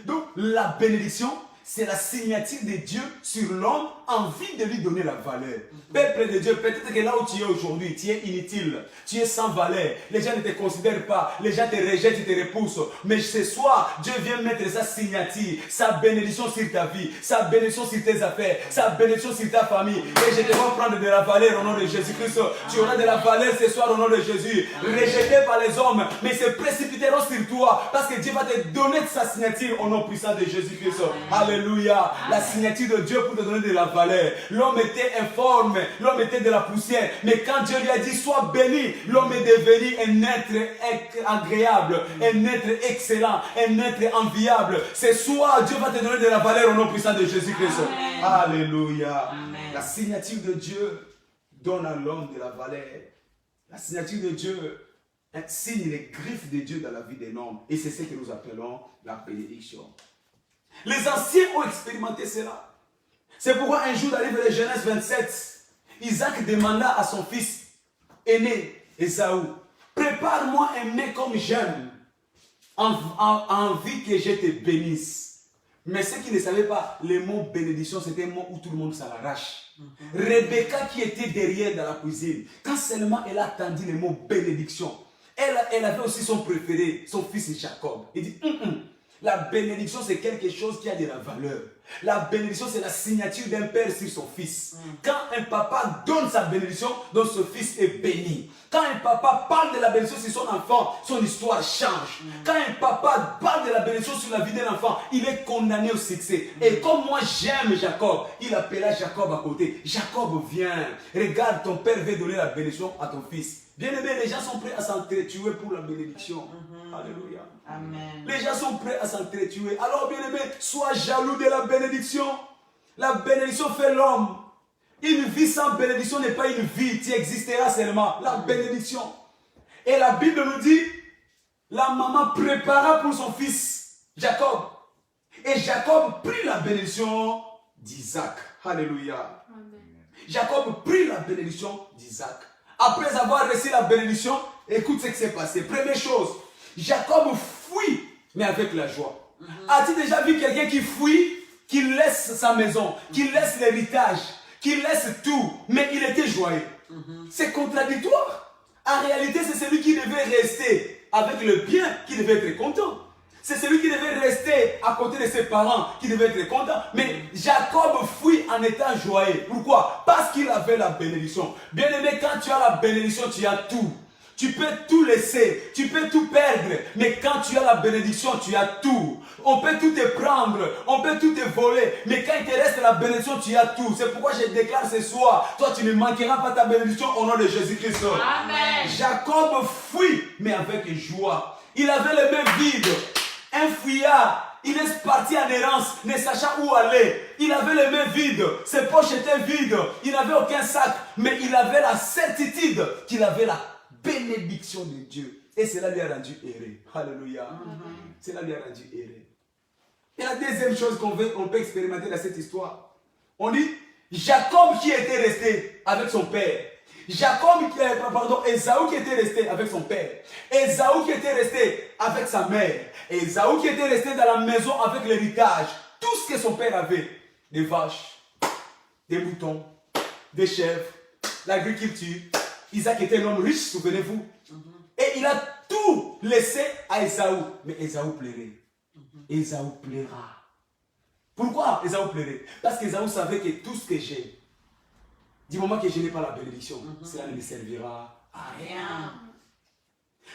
Donc, la bénédiction, c'est la signature de Dieu sur l'homme en vue de lui donner la valeur. Peuple de Dieu, peut-être que là où tu es aujourd'hui, tu es inutile, tu es sans valeur. Les gens ne te considèrent pas, les gens te rejettent, ils te repoussent. Mais ce soir, Dieu vient mettre sa signature, sa bénédiction sur ta vie, sa bénédiction sur tes affaires, sa bénédiction sur ta famille. Et je te vois prendre de la valeur au nom de Jésus-Christ. Tu auras de la valeur ce soir au nom de Jésus. Rejeté par les hommes, mais ils se précipiteront sur toi parce que Dieu va te donner sa signature au nom puissant de Jésus-Christ. Alléluia. La signature de Dieu pour te donner de la valeur. L'homme était informe, l'homme était de la poussière. Mais quand Dieu lui a dit sois béni, l'homme est devenu un être agréable, un être excellent, un être enviable. Ce soir, Dieu va te donner de la valeur au nom puissant de Jésus-Christ. Alléluia. Amen. La signature de Dieu donne à l'homme de la valeur. La signature de Dieu signe les griffes de Dieu dans la vie d'un homme. Et c'est ce que nous appelons la bénédiction. Les anciens ont expérimenté cela. C'est pourquoi un jour, dans le livre de Genèse 27, Isaac demanda à son fils aîné, Ésaü, prépare-moi un mets comme j'aime, envie que je te bénisse. Mais ceux qui ne savaient pas, le mot bénédiction, c'était un mot où tout le monde s'en arrache. Rebecca qui était derrière dans la cuisine, quand seulement elle a entendu le mot bénédiction, elle avait aussi son préféré, son fils Jacob. Il dit, la bénédiction, c'est quelque chose qui a de la valeur. La bénédiction, c'est la signature d'un père sur son fils. Quand un papa donne sa bénédiction, donc ce fils est béni. Quand un papa parle de la bénédiction sur son enfant, son histoire change. Quand un papa parle de la bénédiction sur la vie d'un enfant, il est condamné au succès. Et comme moi j'aime Jacob, il appela Jacob à côté. Jacob, viens, regarde, ton père veut donner la bénédiction à ton fils. Bien aimé, les gens sont prêts à s'entretuer pour la bénédiction. Alléluia. Amen. Les gens sont prêts à s'entretuer. Alors, bien aimé, sois jaloux de la bénédiction. La bénédiction fait l'homme. Une vie sans bénédiction n'est pas une vie. Tu existeras seulement. La bénédiction. Et la Bible nous dit, la maman prépara pour son fils, Jacob. Et Jacob prit la bénédiction d'Isaac. Alléluia. Amen. Jacob prit la bénédiction d'Isaac. Après avoir reçu la bénédiction, écoute ce qui s'est passé. Première chose, Jacob fuit, mais avec la joie. As-tu déjà vu quelqu'un qui fuit, qui laisse sa maison, qui laisse l'héritage, qui laisse tout, mais il était joyeux? C'est contradictoire. En réalité, c'est celui qui devait rester avec le bien qui devait être content. C'est celui qui devait rester à côté de ses parents qui devait être content. Mais Jacob fuit en étant joyeux. Pourquoi? Parce qu'il avait la bénédiction. Bien aimé, quand tu as la bénédiction, tu as tout. Tu peux tout laisser, tu peux tout perdre, mais quand tu as la bénédiction, tu as tout. On peut tout te prendre, on peut tout te voler, mais quand il te reste la bénédiction, tu as tout. C'est pourquoi je déclare ce soir, toi tu ne manqueras pas ta bénédiction au nom de Jésus-Christ. Amen. Jacob fuit, mais avec joie. Il avait les mains vides, un fuyard. Il est parti en errance, ne sachant où aller. Il avait les mains vides, ses poches étaient vides, il n'avait aucun sac, mais il avait la certitude qu'il avait la bénédiction de Dieu. Et cela lui a rendu heureux. Alléluia. Cela lui a rendu heureux. Et la deuxième chose qu'on peut expérimenter dans cette histoire, on dit Jacob qui était resté avec son père. Ésaü qui était resté avec son père. Ésaü qui était resté avec sa mère. Ésaü qui était resté dans la maison avec l'héritage. Tout ce que son père avait. Des vaches, des moutons, des chèvres, l'agriculture. Isaac était un homme riche, souvenez-vous. Et il a tout laissé à Ésaü. Mais Ésaü plairait. Ésaü plaira. Pourquoi Ésaü plairait? Parce qu'Ésaü savait que tout ce que j'ai, du moment que je n'ai pas la bénédiction, cela ne me servira à rien.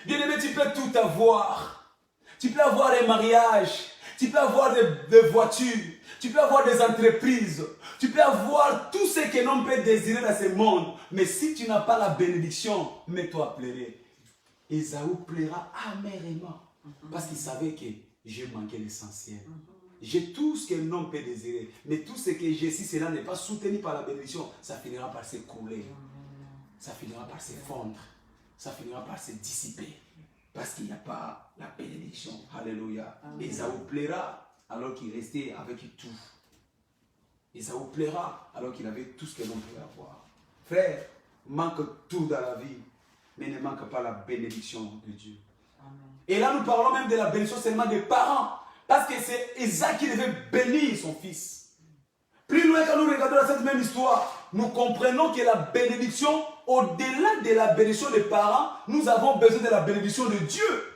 Bien aimé, tu peux tout avoir. Tu peux avoir un mariage. Tu peux avoir des voitures. Tu peux avoir des entreprises. Tu peux avoir tout ce que l'on peut désirer dans ce monde. Mais si tu n'as pas la bénédiction, mets-toi à pleurer. Ésaü plaira amèrement. Parce qu'il savait que j'ai manqué l'essentiel. J'ai tout ce que l'homme peut désirer. Mais tout ce que j'ai, si cela n'est pas soutenu par la bénédiction, ça finira par s'écrouler. Ça finira par s'effondrer. Ça finira par se dissiper. Parce qu'il n'y a pas la bénédiction. Alléluia. Ésaü plaira alors qu'il restait avec tout. Ésaü plaira alors qu'il avait tout ce que l'on pouvait avoir. Frère, manque tout dans la vie. mais ne manque pas la bénédiction de Dieu. Amen. Et là, nous parlons même de la bénédiction seulement des parents. Parce que c'est Isaac qui devait bénir son fils. Plus loin, quand nous regardons cette même histoire, nous comprenons que la bénédiction, au-delà de la bénédiction des parents, nous avons besoin de la bénédiction de Dieu.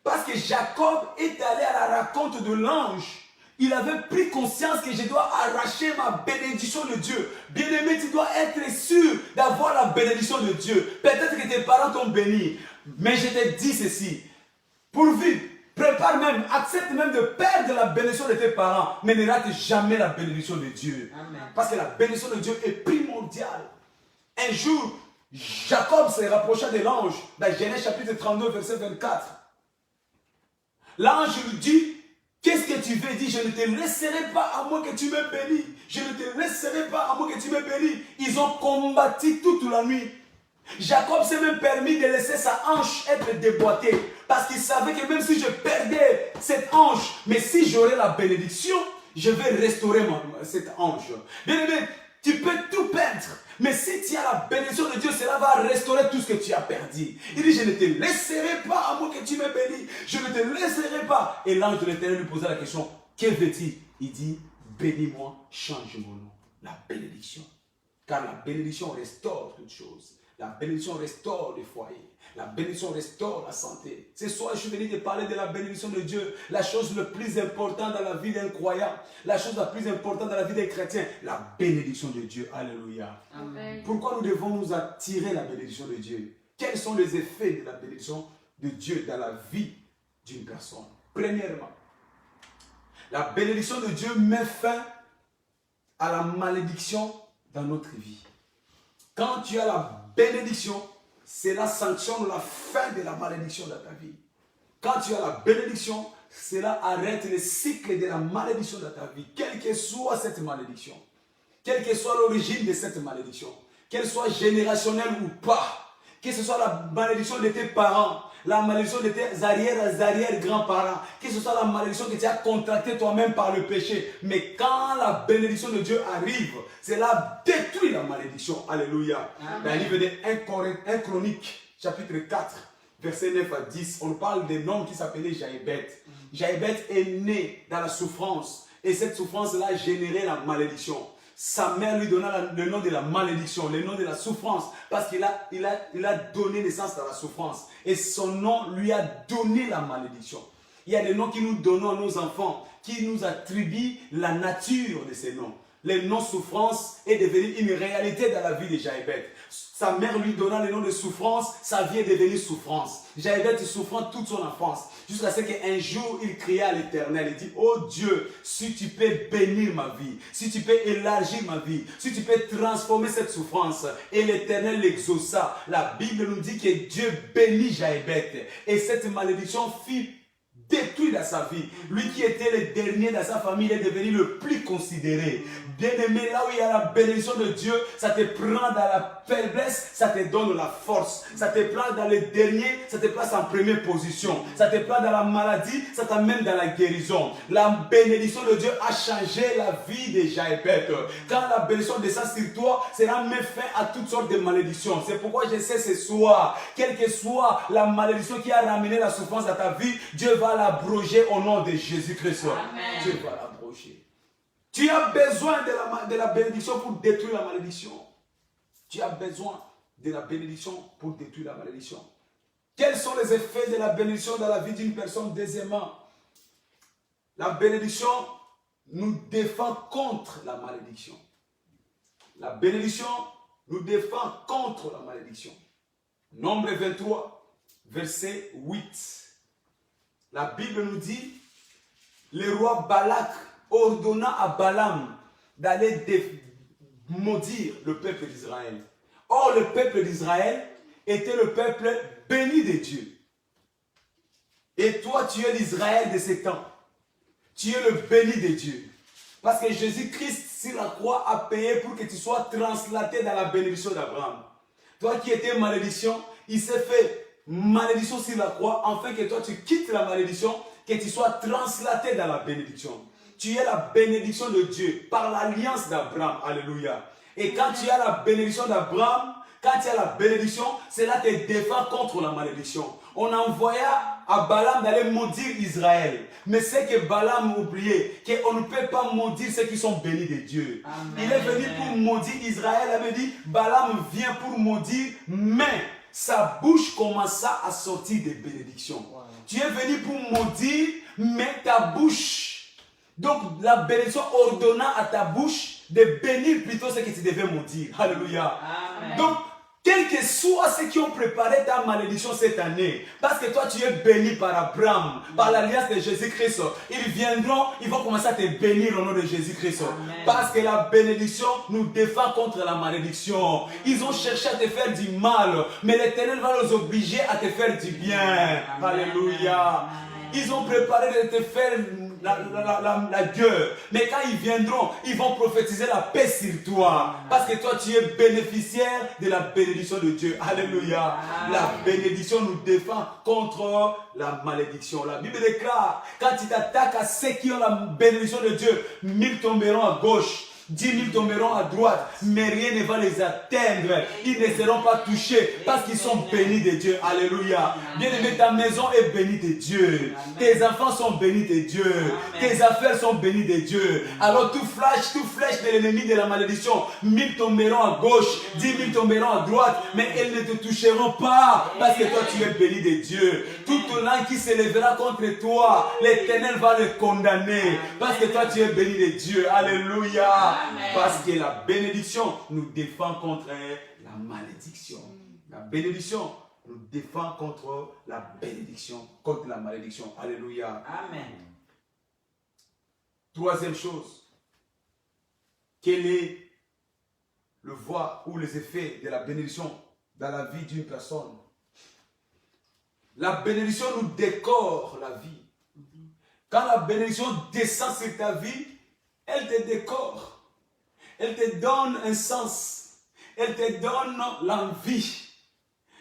Parce que Jacob est allé à la rencontre de l'ange. Il avait pris conscience que je dois arracher ma bénédiction de Dieu. Bien-aimé, tu dois être sûr d'avoir la bénédiction de Dieu. Peut-être que tes parents t'ont béni. Mais je te dis ceci. Pourvu, prépare même, accepte même de perdre la bénédiction de tes parents. Mais ne rate jamais la bénédiction de Dieu. Amen. Parce que la bénédiction de Dieu est primordiale. Un jour, Jacob se rapprocha de l'ange. Dans Genèse chapitre 32, verset 24. L'ange lui dit, qu'est-ce que tu veux? Il dit, je ne te laisserai pas à moins que tu me bénis. Je ne te laisserai pas à moins que tu me bénis. Ils ont combattu toute la nuit. Jacob s'est même permis de laisser sa hanche être déboîtée. Parce qu'il savait que même si je perdais cette hanche, mais si j'aurais la bénédiction, je vais restaurer cette hanche. Bien aimé, tu peux tout perdre. Mais si tu as la bénédiction de Dieu, cela va restaurer tout ce que tu as perdu. Il dit, je ne te laisserai pas à moins que tu me bénis. Je ne te laisserai pas. Et l'ange de l'Éternel lui posait la question, que veux-tu? Il dit, bénis-moi, change mon nom. La bénédiction. Car la bénédiction restaure toutes choses. La bénédiction restaure les foyers. La bénédiction restaure la santé. Ce soir, je suis venu te parler de la bénédiction de Dieu. La chose la plus importante dans la vie d'un croyant. La chose la plus importante dans la vie des chrétiens. La bénédiction de Dieu. Alléluia. Amen. Pourquoi nous devons nous attirer la bénédiction de Dieu? Quels sont les effets de la bénédiction de Dieu dans la vie d'une personne? Premièrement, la bénédiction de Dieu met fin à la malédiction dans notre vie. Quand tu as la bénédiction, cela sanctionne la fin de la malédiction dans ta vie. Quand tu as la bénédiction, cela arrête le cycle de la malédiction dans ta vie. Quelle que soit cette malédiction, quelle que soit l'origine de cette malédiction, qu'elle soit générationnelle ou pas, que ce soit la malédiction de tes parents, la malédiction de tes arrière-grands-parents, que ce soit la malédiction que tu as contractée toi-même par le péché. Mais quand la bénédiction de Dieu arrive, cela détruit la malédiction. Alléluia. Amen. Dans le livre de 1 Chronique, chapitre 4, verset 9 à 10, on parle d'un homme qui s'appelait Jaébet. Jaébet est né dans la souffrance. Et cette souffrance-là a généré la malédiction. Sa mère lui donna le nom de la malédiction, le nom de la souffrance, parce qu'il a donné naissance à la souffrance. Et son nom lui a donné la malédiction. Il y a des noms qui nous donnons à nos enfants, qui nous attribuent la nature de ces noms. Le nom souffrance est devenu une réalité dans la vie de Jaébet. Sa mère lui donna le nom de souffrance, sa vie est devenue souffrance. Jaébet souffrant toute son enfance, jusqu'à ce qu'un jour il cria à l'Éternel, il dit, oh Dieu, si tu peux bénir ma vie, si tu peux élargir ma vie, si tu peux transformer cette souffrance. Et l'Éternel l'exauça. La Bible nous dit que Dieu bénit Jaébet. Et cette malédiction fit détruit dans sa vie. Lui qui était le dernier dans sa famille, il est devenu le plus considéré. Bien-aimé, là où il y a la bénédiction de Dieu, ça te prend dans la faiblesse, ça te donne la force. Ça te prend dans le dernier, ça te place en première position. Ça te prend dans la maladie, ça t'amène dans la guérison. La bénédiction de Dieu a changé la vie de Jaébet. Quand la bénédiction descend sur toi, cela met fin à toutes sortes de malédictions. C'est pourquoi je sais ce soir, quelle que soit la malédiction qui a ramené la souffrance à ta vie, Dieu va l'abroger au nom de Jésus-Christ. Dieu va l'abroger. Tu as besoin de la bénédiction pour détruire la malédiction. Tu as besoin de la bénédiction pour détruire la malédiction. Quels sont les effets de la bénédiction dans la vie d'une personne? Deuxièmement, la bénédiction nous défend contre la malédiction. La bénédiction nous défend contre la malédiction. Nombre 23, verset 8. La Bible nous dit, le roi Balak ordonna à Balaam d'aller maudire le peuple d'Israël. Or, le peuple d'Israël était le peuple béni de Dieu. Et toi, tu es l'Israël de ces temps. Tu es le béni de Dieu. Parce que Jésus-Christ, sur la croix, a payé pour que tu sois translaté dans la bénédiction d'Abraham. Toi qui étais malédiction, il s'est fait malédiction sur la croix, afin que toi tu quittes la malédiction, que tu sois translaté dans la bénédiction. Tu es la bénédiction de Dieu par l'alliance d'Abraham. Alléluia. Et quand tu as la bénédiction d'Abraham, Quand il y a la bénédiction, cela te défend contre la malédiction. On envoya à Balaam d'aller maudire Israël. Mais c'est que Balaam oubliait qu'on ne peut pas maudire ceux qui sont bénis de Dieu. Amen. Il est venu pour maudire Israël. Il avait dit, Balaam vient pour maudire, mais sa bouche commença à sortir des bénédictions. Wow. Tu es venu pour maudire, mais ta bouche. Donc la bénédiction ordonna à ta bouche de bénir plutôt ce que tu devais maudire. Alléluia. Amen. Donc, quel que soit ceux qui ont préparé ta malédiction cette année, parce que toi tu es béni par Abraham, par l'alliance de Jésus-Christ, ils viendront, ils vont commencer à te bénir au nom de Jésus-Christ. Parce que la bénédiction nous défend contre la malédiction. Ils ont cherché à te faire du mal, mais l'Éternel va les obliger à te faire du bien. Alléluia. Ils ont préparé de te faire la gueule. Mais quand ils viendront, ils vont prophétiser la paix sur toi. Parce que toi, tu es bénéficiaire de la bénédiction de Dieu. Alléluia. La bénédiction nous défend contre la malédiction. La Bible déclare, quand tu t'attaques à ceux qui ont la bénédiction de Dieu, 1000 tomberont à gauche, 10 000 tomberont à droite, mais rien ne va les atteindre. Ils ne seront pas touchés parce qu'ils sont bénis de Dieu. Alléluia. Bien-aimé, ta maison est bénie de Dieu. Tes enfants sont bénis de Dieu. Tes affaires sont bénies de Dieu. Alors tout flèche de l'ennemi de la malédiction, 1000 tomberont à gauche, 10 000 tomberont à droite, mais elles ne te toucheront pas parce que toi tu es béni de Dieu. Toute langue qui s'élèvera contre toi, l'Éternel va le condamner parce que toi tu es béni de Dieu. Alléluia. Amen. Parce que la bénédiction nous défend contre la malédiction. La bénédiction nous défend contre la bénédiction, contre la malédiction. Alléluia. Amen. Troisième chose, quel est le voie ou les effets de la bénédiction dans la vie d'une personne? La bénédiction nous décore la vie. Quand la bénédiction descend sur ta vie, elle te décore. Elle te donne un sens. Elle te donne l'envie.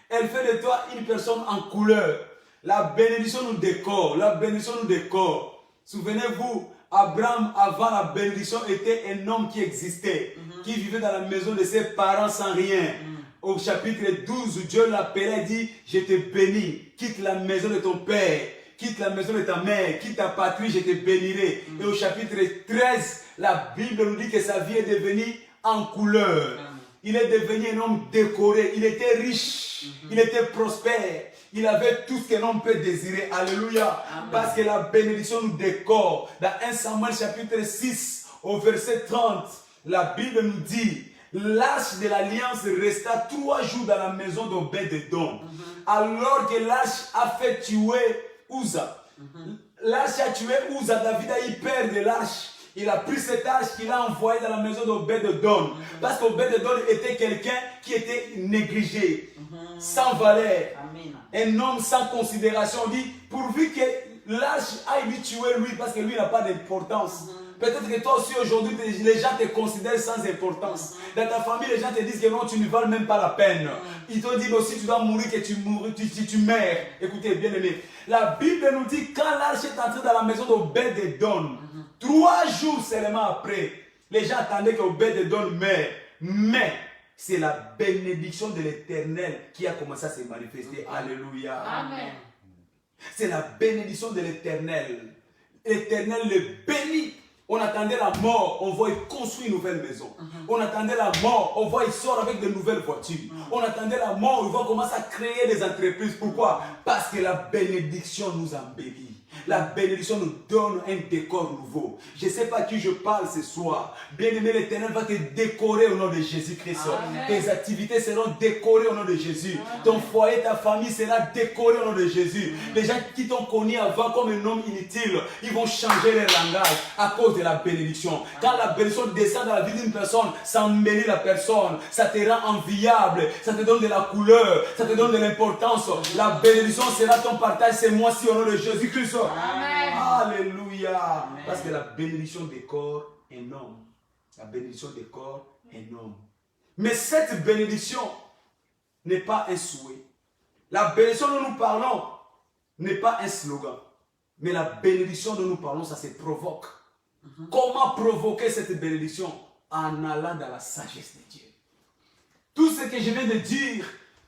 Elle fait de toi une personne en couleur. La bénédiction nous décore. La bénédiction nous décore. Souvenez-vous, Abraham, avant la bénédiction, était un homme qui existait, qui vivait dans la maison de ses parents sans rien. Au chapitre 12, Dieu l'appelait et dit, je te bénis, quitte la maison de ton père, quitte la maison de ta mère, quitte ta patrie, je te bénirai. Et au chapitre 13, la Bible nous dit que sa vie est devenue en couleur. Il est devenu un homme décoré, il était riche, il était prospère. Il avait tout ce qu'un homme peut désirer. Alléluia. Amen. Parce que la bénédiction nous décore. Dans 1 Samuel chapitre 6, au verset 30, la Bible nous dit, l'arche de l'alliance resta 3 jours dans la maison d'Obed-Édom. Alors que l'arche a fait tuer Uza. L'arche a tué Uza. David a eu peur de l'arche. Il a pris cette arche qu'il a envoyée dans la maison d'Obed-Édom. Parce qu'Obed-Édom était quelqu'un qui était négligé, sans valeur. Un homme sans considération. On dit, pourvu que l'arche aille lui tuer lui, parce que lui n'a pas d'importance. Peut-être que toi aussi aujourd'hui, les gens te considèrent sans importance. Dans ta famille, les gens te disent que non, tu ne vales même pas la peine. Ils te disent aussi, tu dois mourir, que tu meurs. Écoutez, bien aimé. La Bible nous dit, quand l'arche est entrée dans la maison d'Obed-Édom, 3 jours seulement après, les gens attendaient qu'Obed-Édom meure. Mais c'est la bénédiction de l'Éternel qui a commencé à se manifester. Alléluia. Amen. C'est la bénédiction de l'Éternel. L'Éternel le bénit. On attendait la mort, on voit il construit une nouvelle maison. On attendait la mort, on voit il sort avec de nouvelles voitures. On attendait la mort, on voit commencer à créer des entreprises. Pourquoi? Parce que la bénédiction nous embellit. La bénédiction nous donne un décor nouveau. Je ne sais pas à qui je parle ce soir. Bien-aimé, l'Éternel va te décorer au nom de Jésus-Christ. Tes activités seront décorées au nom de Jésus. Amen. Ton foyer, ta famille sera décorée au nom de Jésus. Les gens qui t'ont connu avant comme un homme inutile, ils vont changer leur langage à cause de la bénédiction. Quand la bénédiction descend dans la vie d'une personne, ça embellit la personne. Ça te rend enviable. Ça te donne de la couleur. Ça te donne de l'importance. La bénédiction sera ton partage ce mois-ci au nom de Jésus-Christ. Amen. Alléluia. Amen. Parce que la bénédiction décore un homme. La bénédiction décore un homme. Mais cette bénédiction n'est pas un souhait. La bénédiction dont nous parlons n'est pas un slogan. Mais la bénédiction dont nous parlons, ça se provoque. Comment provoquer cette bénédiction? En allant dans la sagesse de Dieu. Tout ce que je viens de dire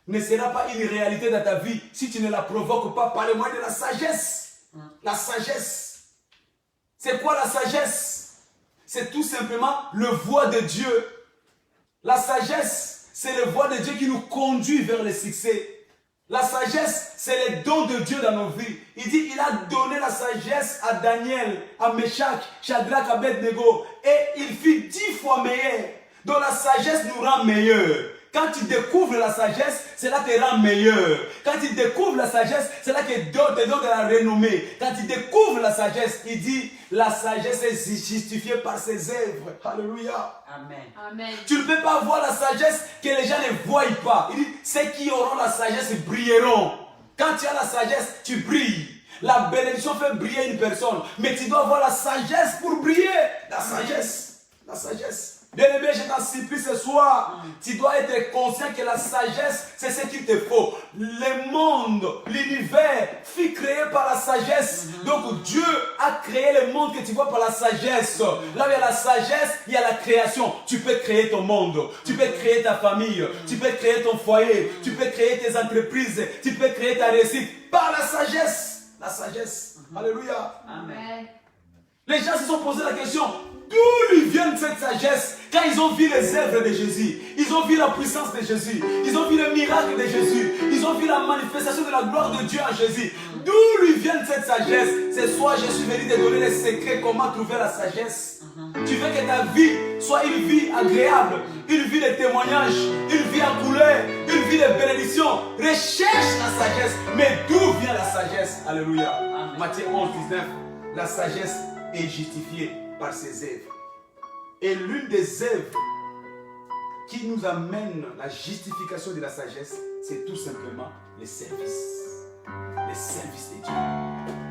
ne sera pas une réalité dans ta vie si tu ne la provoques pas par le moyen de la sagesse. La sagesse. C'est quoi la sagesse? C'est tout simplement le voie de Dieu. La sagesse, c'est le voie de Dieu qui nous conduit vers le succès. La sagesse, c'est les dons de Dieu dans nos vies. Il dit, il a donné la sagesse à Daniel, à Meshach, Shadrach, Abednego. Et il fut 10 fois meilleur. Donc la sagesse nous rend meilleurs. Quand tu découvres la sagesse, cela te rend meilleur. Quand tu découvres la sagesse, c'est là que Dieu te donne de la renommée. Quand tu découvres la sagesse, il dit, la sagesse est justifiée par ses œuvres. Alléluia.
Amen.
Amen.
Tu ne peux pas voir la sagesse que les gens ne voient pas. Il dit, ceux qui auront la sagesse brilleront. Quand tu as la sagesse, tu brilles. La bénédiction fait briller une personne. Mais tu dois avoir la sagesse pour briller. La sagesse. La sagesse. Bien-aimé, je t'en supplie ce soir. Tu dois être conscient que la sagesse, c'est ce qu'il te faut. Le monde, l'univers, fut créé par la sagesse. Donc Dieu a créé le monde que tu vois par la sagesse. Là où il y a la sagesse, il y a la création. Tu peux créer ton monde. Tu peux créer ta famille. Tu peux créer ton foyer. Tu peux créer tes entreprises. Tu peux créer ta réussite par la sagesse. La sagesse. Alléluia.
Amen.
Les gens se sont posé la question, d'où lui vient cette sagesse? Quand ils ont vu les œuvres de Jésus, ils ont vu la puissance de Jésus, ils ont vu le miracle de Jésus, ils ont vu la manifestation de la gloire de Dieu en Jésus. D'où lui vient cette sagesse? Ce soir, je suis venu te donner les secrets, comment trouver la sagesse. Tu veux que ta vie soit une vie agréable, une vie de témoignage, une vie en couleur, une vie de bénédiction. Recherche la sagesse. Mais d'où vient la sagesse? Alléluia. Matthieu 11, 19. La sagesse est justifiée par ses œuvres. Et l'une des œuvres qui nous amène la justification de la sagesse, c'est tout simplement les services. Les services de Dieu.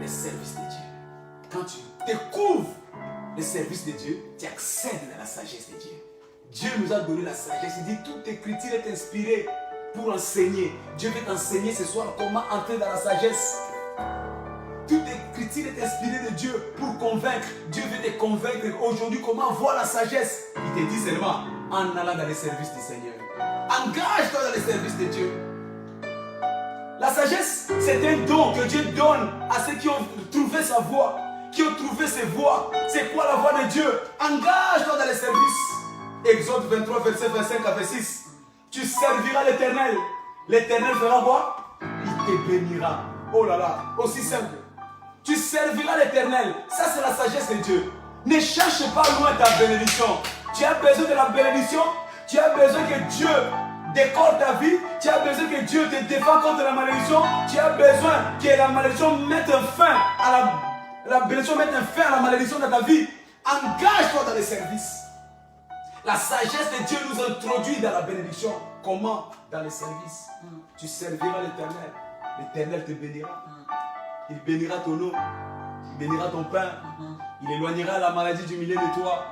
Les services de Dieu. Quand tu découvres les services de Dieu, tu accèdes à la sagesse de Dieu. Dieu nous a donné la sagesse. Il dit, toute écriture est inspirée pour enseigner. Dieu veut t'enseigner ce soir comment entrer dans la sagesse. Toute écriture est inspirée de Dieu pour convaincre. Dieu veut te convaincre aujourd'hui comment voir la sagesse. Il te dit seulement en allant dans les services du Seigneur. Engage-toi dans les services de Dieu. La sagesse, c'est un don que Dieu donne à ceux qui ont trouvé sa voie, qui ont trouvé ses voies. C'est quoi la voie de Dieu? Engage-toi dans les services. Exode 23, verset 25 à 26. Tu serviras l'Éternel. L'Éternel fera quoi? Il te bénira. Oh là là, aussi simple. Tu serviras l'Éternel. Ça, c'est la sagesse de Dieu. Ne cherche pas loin ta bénédiction. Tu as besoin de la bénédiction. Tu as besoin que Dieu décore ta vie. Tu as besoin que Dieu te défende contre la malédiction. Tu as besoin que la malédiction mette un fin à la bénédiction, mette un fin à la malédiction dans ta vie. Engage-toi dans les services. La sagesse de Dieu nous introduit dans la bénédiction. Comment? Dans les services. Tu serviras l'Éternel. L'Éternel te bénira. Il bénira ton eau. Il bénira ton pain. Il éloignera la maladie du milieu de toi.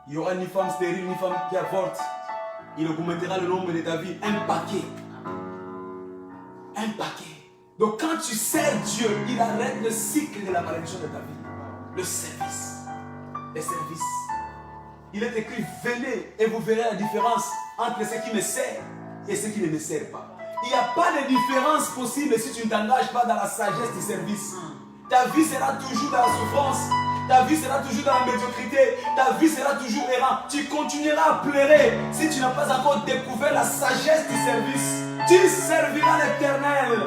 Il n'y aura ni femme stérile, ni femme qui avorte. Il augmentera le nombre de ta vie. Un paquet. Un paquet. Donc quand tu sers Dieu, il arrête le cycle de la malédiction de ta vie. Le service. Les services. Il est écrit, venez et vous verrez la différence entre ceux qui me servent et ceux qui ne me servent pas. Il n'y a pas de différence possible si tu ne t'engages pas dans la sagesse du service. Ta vie sera toujours dans la souffrance. Ta vie sera toujours dans la médiocrité. Ta vie sera toujours errant. Tu continueras à pleurer si tu n'as pas encore découvert la sagesse du service. Tu serviras l'Éternel.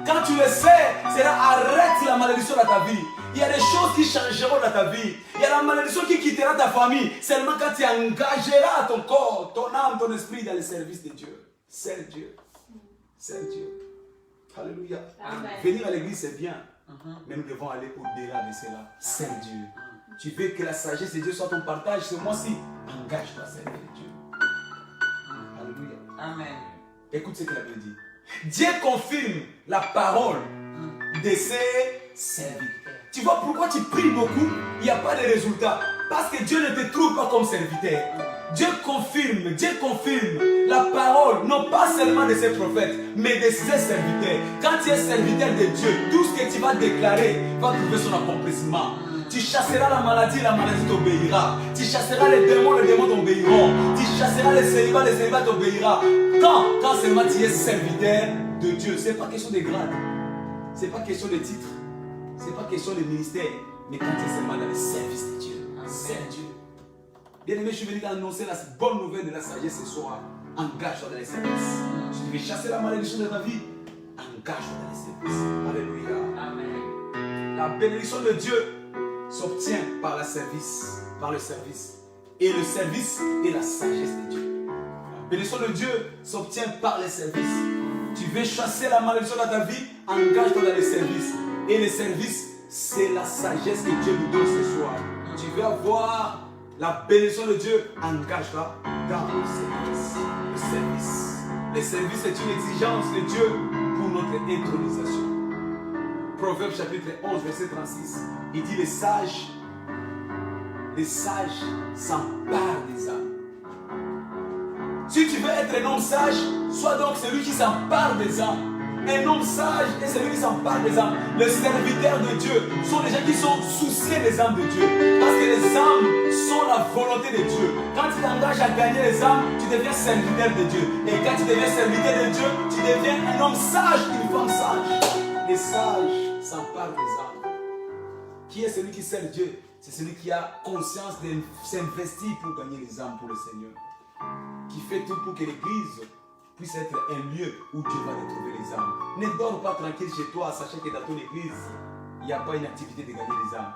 Quand tu le sais, cela arrête la malédiction dans ta vie. Il y a des choses qui changeront dans ta vie. Il y a la malédiction qui quittera ta famille. Seulement quand tu engageras ton corps, ton âme, ton esprit dans le service de Dieu. Sers Dieu. Sers Dieu. Alléluia.
Amen.
Venir à l'église, c'est bien. Mais nous devons aller au-delà de cela. Sers Dieu. Tu veux que la sagesse de Dieu soit ton partage ce mois-ci? Engage-toi à servir Dieu. Alléluia.
Amen.
Écoute ce qu'il a dit. Dieu confirme la parole de ses serviteurs. Tu vois pourquoi tu pries beaucoup, il n'y a pas de résultat. Parce que Dieu ne te trouve pas comme serviteur. Dieu confirme la parole, non pas seulement de ses prophètes, mais de ses serviteurs. Quand tu es serviteur de Dieu, tout ce que tu vas déclarer va trouver son accomplissement. Tu chasseras la maladie t'obéira. Tu chasseras les démons t'obéiront. Tu chasseras les célibats t'obéira. Quand seulement tu es serviteur de Dieu, ce n'est pas question de grade, ce n'est pas question de titre, ce n'est pas question de ministère, mais quand tu es seulement dans le service de Dieu. Sers Dieu. Bien aimé, je suis venu t'annoncer la bonne nouvelle de la sagesse ce soir. Engage-toi dans les services. Si tu veux chasser la malédiction de ta vie, engage-toi dans les services. Alléluia.
Amen.
La bénédiction de Dieu s'obtient par le service. Et le service est la sagesse de Dieu. La bénédiction de Dieu s'obtient par les services. Tu veux chasser la malédiction dans ta vie, engage-toi dans les services. Et les services, c'est la sagesse que Dieu nous donne ce soir. Tu veux avoir la bénédiction de Dieu, engage-toi dans le service. Le service. Le service est une exigence de Dieu pour notre intronisation. Proverbe chapitre 11, verset 36. Il dit les sages s'emparent des âmes. Si tu veux être un homme sage, sois donc celui qui s'empare des âmes. Un homme sage est celui qui s'empare des âmes. Les serviteurs de Dieu sont les gens qui sont souciés des âmes de Dieu. Parce que les âmes sont la volonté de Dieu. Quand tu t'engages à gagner les âmes, tu deviens serviteur de Dieu. Et quand tu deviens serviteur de Dieu, tu deviens un homme sage, une femme sage. Les sages s'emparent des âmes. Qui est celui qui sert Dieu? C'est celui qui a conscience de s'investir pour gagner les âmes pour le Seigneur. Qui fait tout pour que l'Église puisse être un lieu où Dieu va retrouver les âmes. Ne dors pas tranquille chez toi, sachant que dans ton église, il n'y a pas une activité de gagner les âmes.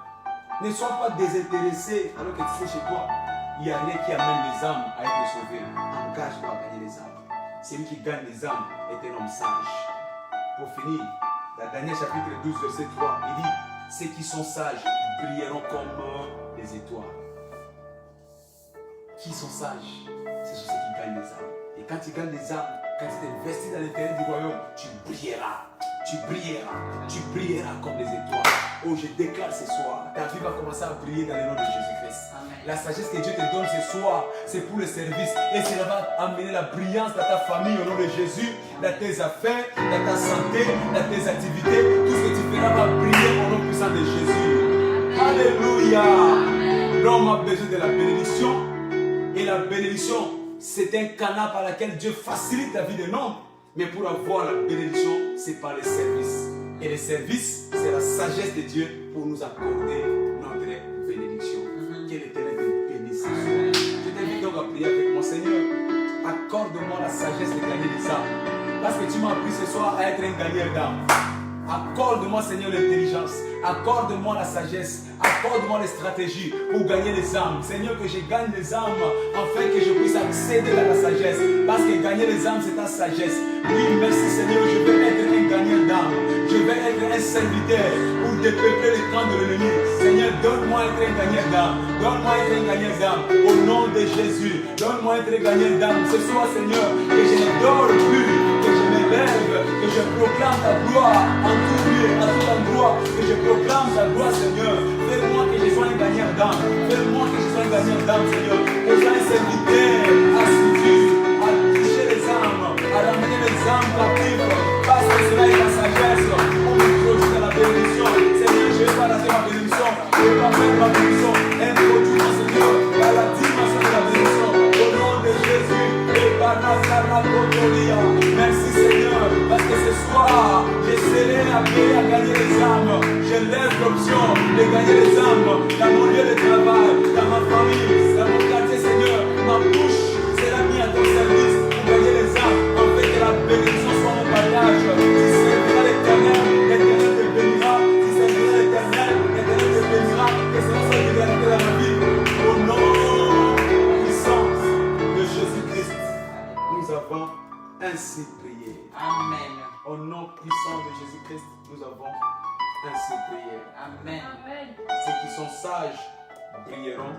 Ne sois pas désintéressé alors que tu sais chez toi, il n'y a rien qui amène les âmes à être sauvées. Engage-toi à gagner les âmes. Celui qui gagne les âmes est un homme sage. Pour finir, dans Daniel chapitre 12, verset 3, il dit, ceux qui sont sages brilleront comme les étoiles. Qui sont sages? Ce sont ceux qui gagnent les âmes. Et quand tu gagnes les âmes, quand tu t'investis dans l'intérieur du royaume, tu brilleras. Tu brilleras. Tu brilleras comme les étoiles. Oh, je déclare ce soir, ta vie va commencer à briller dans le nom de Jésus-Christ. La sagesse que Dieu te donne ce soir, c'est pour le service. Et cela va amener la brillance dans ta famille au nom de Jésus, dans tes affaires, dans ta santé, dans tes activités. Tout ce que tu feras va briller au nom puissant de Jésus. Alléluia. L'homme a besoin de la bénédiction. Et la bénédiction, c'est un canal par lequel Dieu facilite la vie de l'homme. Mais pour avoir la bénédiction, c'est par les services. Et les services, c'est la sagesse de Dieu pour nous accorder notre bénédiction. Que l'Éternel te bénisse. Je t'invite donc à prier avec mon Seigneur. Accorde-moi la sagesse de gagner des âmes. Parce que tu m'as appris ce soir à être un gagneur d'âmes. Accorde-moi, Seigneur, l'intelligence. Accorde-moi la sagesse. Accorde-moi les stratégies pour gagner les âmes. Seigneur, que je gagne les âmes afin que je puisse accéder à la sagesse. Parce que gagner les âmes, c'est ta sagesse. Oui, merci Seigneur, je veux être un gagneur d'âmes. Je veux être un serviteur pour dépeupler les camps de l'ennemi. Seigneur, donne-moi être un gagneur d'âmes. Donne-moi être un gagneur d'âmes. Au nom de Jésus, donne-moi être un gagneur d'âmes. Ce soir, Seigneur, que je ne dors plus, que je me lève, que je proclame ta gloire en tout lieu, à tout endroit, que je proclame ta gloire, Seigneur. Fais-moi que je sois un gagneur d'âme. Fais-moi que je sois un gagneur d'âme, Seigneur. Que je sois un serviteur assidu à toucher les âmes, à ramener les âmes captives. Parce que cela est la sagesse pour me produire dans la bénédiction. Seigneur, je ne vais pas rater ma bénédiction. Je ne vais pas perdre ma bénédiction. Introduis-moi, Seigneur, dans la dimension de la bénédiction. Au nom de Jésus. Merci Seigneur, parce que ce soir, je serai appelé à gagner les âmes. Je lève l'option de gagner les âmes dans mon lieu de travail, dans ma famille, dans mon quartier, Seigneur. Ma bouche sera mise à ton service pour gagner les âmes, afin que la bénédiction soit mon partage. Tu serviras l'Éternel, l'Éternel te bénira. Tu serviras l'Éternel, l'Éternel te bénira. Que cela soit une réalité dans ma vie. Au nom puissant de Jésus-Christ, nous avons ainsi prié.
Amen.
Au nom puissant de Jésus-Christ, nous avons ainsi prié.
Amen.
Ceux qui sont sages brilleront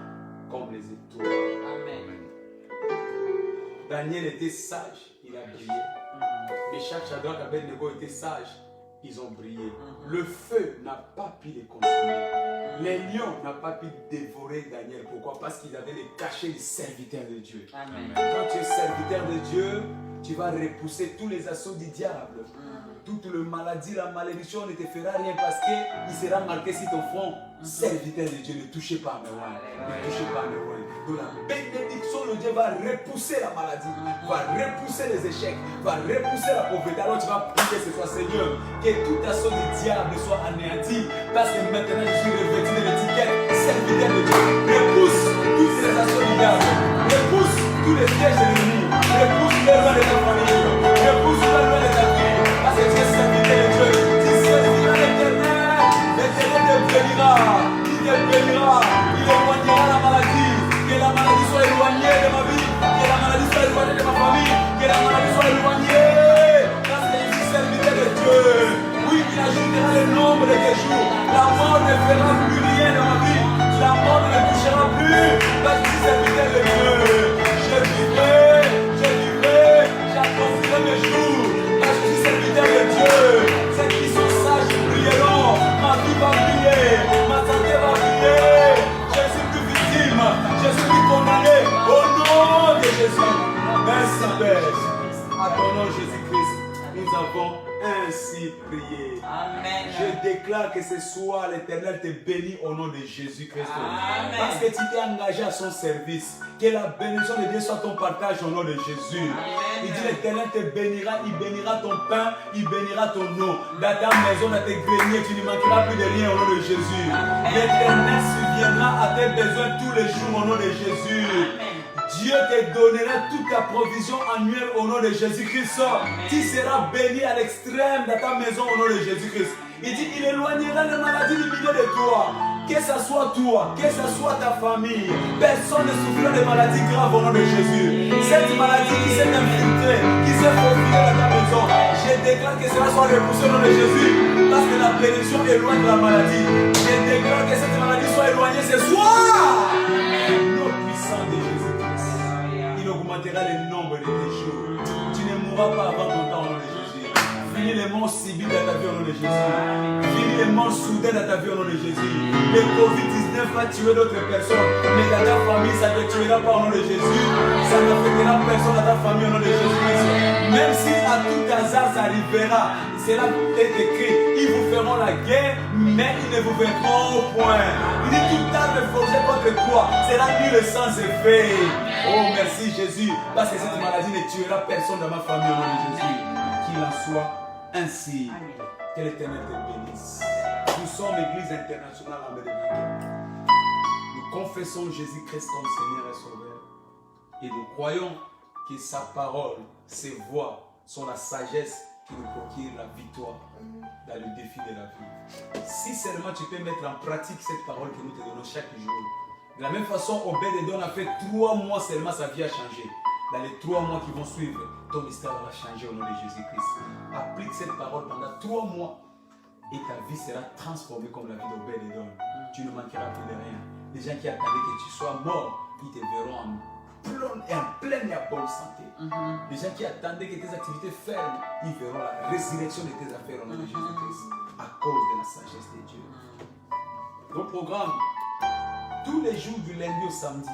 comme les étoiles.
Amen.
Daniel était sage, il a brillé. Meshach, Shadrach, Abednego étaient sages, ils ont brillé. Le feu n'a pas pu les consumer. Les lions n'ont pas pu dévorer Daniel. Pourquoi? Parce qu'ils avaient les cachets des serviteurs de Dieu.
Amen.
Quand tu es serviteur de Dieu, tu vas repousser tous les assauts du diable. toute la maladie, la malédiction ne te fera rien parce qu'il sera marqué sur ton front. Serviteur de Dieu, ne touchez pas à mes loins. Ne touchez pas à mes loins. Donc la bénédiction de Dieu va repousser la maladie, va repousser les échecs, va repousser la pauvreté. Alors tu vas prier ce soir, Seigneur, que toute assaut du diable soit anéantie. Parce que maintenant je suis revêtu de l'étiquette serviteur de Dieu. Repousse toutes les assauts du diable. Repousse tous les pièges de l'ennemi. Repousse les lois de ta famille. Repousse les lois de ta vie. Parce que tu es serviteur de Dieu. Tu serviras l'Éternel. L'Éternel te bénira. Il te bénira. Il éloignera la maladie. Que la maladie soit éloignée de ma vie. Que la maladie soit éloignée de ma famille. Que la maladie soit éloignée. Parce que je suis serviteur de Dieu. Oui, il ajoutera le nombre de tes jours. La mort ne fera plus rien dans ma vie. La mort ne me touchera plus. Parce que je suis serviteur de Dieu. Je vivrai, j'accomplirai mes jours. Parce que je suis serviteur de Dieu. Ceux qui sont sages brilleront. Ma vie va briller. Ma santé va briller. Je suis plus victime. Je suis plus condamné. Au nom de Jésus. Merci Père. À ton nom Jésus-Christ, nous avons ainsi prié.
Amen.
Je déclare que ce soir l'Éternel te bénit au nom de Jésus-Christ.
Amen.
Parce que tu t'es engagé à son service. Que la bénédiction de Dieu soit ton partage au nom de Jésus.
Amen.
Il dit l'Éternel te bénira, il bénira ton pain, il bénira ton eau. Dans ta maison, dans tes greniers, tu ne manqueras plus de rien au nom de Jésus. L'Éternel subviendra à tes besoins tous les jours au nom de Jésus.
Amen.
Dieu te donnera toute ta provision annuelle au nom de Jésus-Christ. Tu seras béni à l'extrême dans ta maison au nom de Jésus-Christ. Il dit il éloignera les maladies du milieu de toi. Que ce soit toi, que ce soit ta famille, personne ne souffrira de maladies graves au nom de Jésus. Cette maladie qui s'est infiltrée, qui s'est faufilée dans ta maison, je déclare que cela soit repoussé au nom de Jésus. Parce que la bénédiction éloigne la maladie. Je déclare que cette maladie soit éloignée ce soir. Nom puissant de Jésus-Christ. Il augmentera le nombre de tes jours. Tu ne mourras pas avant ton temps au nom de Jésus. Finis les morts civiles dans ta vie au nom de Jésus. Finis les morts soudains dans ta vie au nom de Jésus. Le Covid-19 va tuer d'autres personnes, mais dans ta famille, ça ne te tuera pas au nom de Jésus. Ça n'affectera personne dans ta famille au nom de Jésus-Christ. Même si à tout hasard ça arrivera, cela est écrit. Ils vous feront la guerre, mais ils ne vous vaincront au point. Il dit toute arme forgée contre toi sera nulle sans effet. Oh merci Jésus, parce que cette maladie ne tuera personne dans ma famille au nom de Jésus. Qu'il en soit ainsi. Que l'Éternel te bénisse. Nous sommes Église internationale en Bénédiction. Nous confessons Jésus-Christ comme Seigneur et Sauveur. Et nous croyons que sa parole, ses voix sont la sagesse qui nous procure la victoire dans le défi de la vie. Si seulement tu peux mettre en pratique cette parole que nous te donnons chaque jour. De la même façon, Obed-Edom a fait 3 mois seulement, sa vie a changé. Dans les 3 mois qui vont suivre, ton histoire va changer au nom de Jésus-Christ. Applique cette parole pendant 3 mois et ta vie sera transformée comme la vie d'Obed-Edom. Tu ne manqueras plus de rien. Les gens qui attendaient que tu sois mort, ils te verront en pleine et en bonne santé. Les gens qui attendaient que tes activités ferment, ils verront la résurrection de tes affaires au nom de Jésus-Christ à cause de la sagesse de Dieu. Nos programmes, tous les jours du lundi au samedi,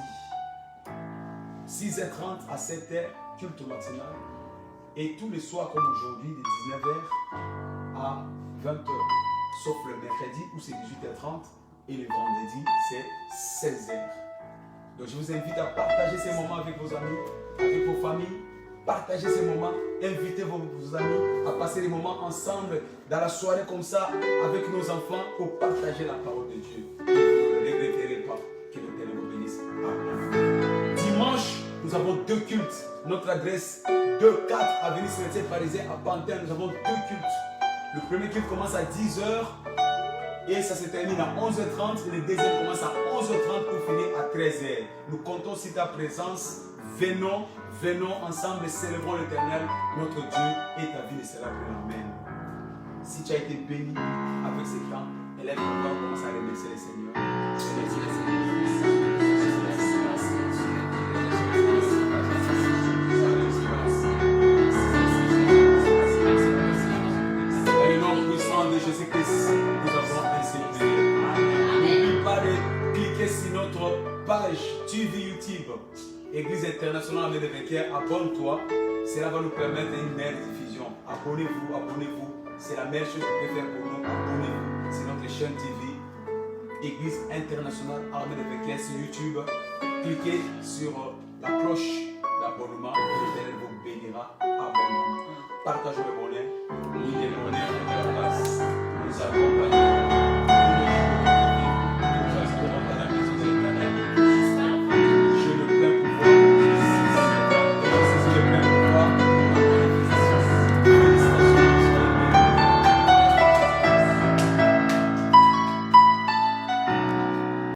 6h30 à 7h, culte matinal. Et tous les soirs comme aujourd'hui, de 19h à 20h. Sauf le mercredi où c'est 18h30 et le vendredi c'est 16h. Donc je vous invite à partager ces moments avec vos amis, avec vos familles. Partagez ces moments, invitez vos amis à passer des moments ensemble dans la soirée comme ça avec nos enfants pour partager la parole de Dieu. Et vous ne regretterez pas que l'Éternel vous bénisse. Amen. Dimanche, nous avons 2 cultes. Notre adresse 2-4 avenue Cimetière Parisien à Pantin. Nous avons 2 cultes. Le premier culte commence à 10h et ça se termine à 11h30. Et le deuxième commence à 11h30 pour finir à 13h. Nous comptons sur ta présence. Venons ensemble, célébrons l'Éternel, notre Dieu, et ta vie ne sera plus la même. Si tu as été béni avec ces temps, élève ton voix, commence à remercier le Seigneur. Remercier le Seigneur. Dans le nom puissant de Jésus-Christ, nous avons ainsi prié. N'oublie pas de cliquer sur notre page TV YouTube. Église internationale avec des vainqueurs, abonne-toi. Cela va nous permettre une meilleure diffusion. Abonnez-vous, abonnez-vous. C'est la meilleure chose que vous pouvez faire pour nous. Abonnez-vous. C'est notre chaîne TV, Église internationale Armée de Pékin sur YouTube. Cliquez sur la cloche d'abonnement et l'Éternel vous bénira abondamment. Partagez le bonheur. Oui, le bonheur de la grâce nous accompagne.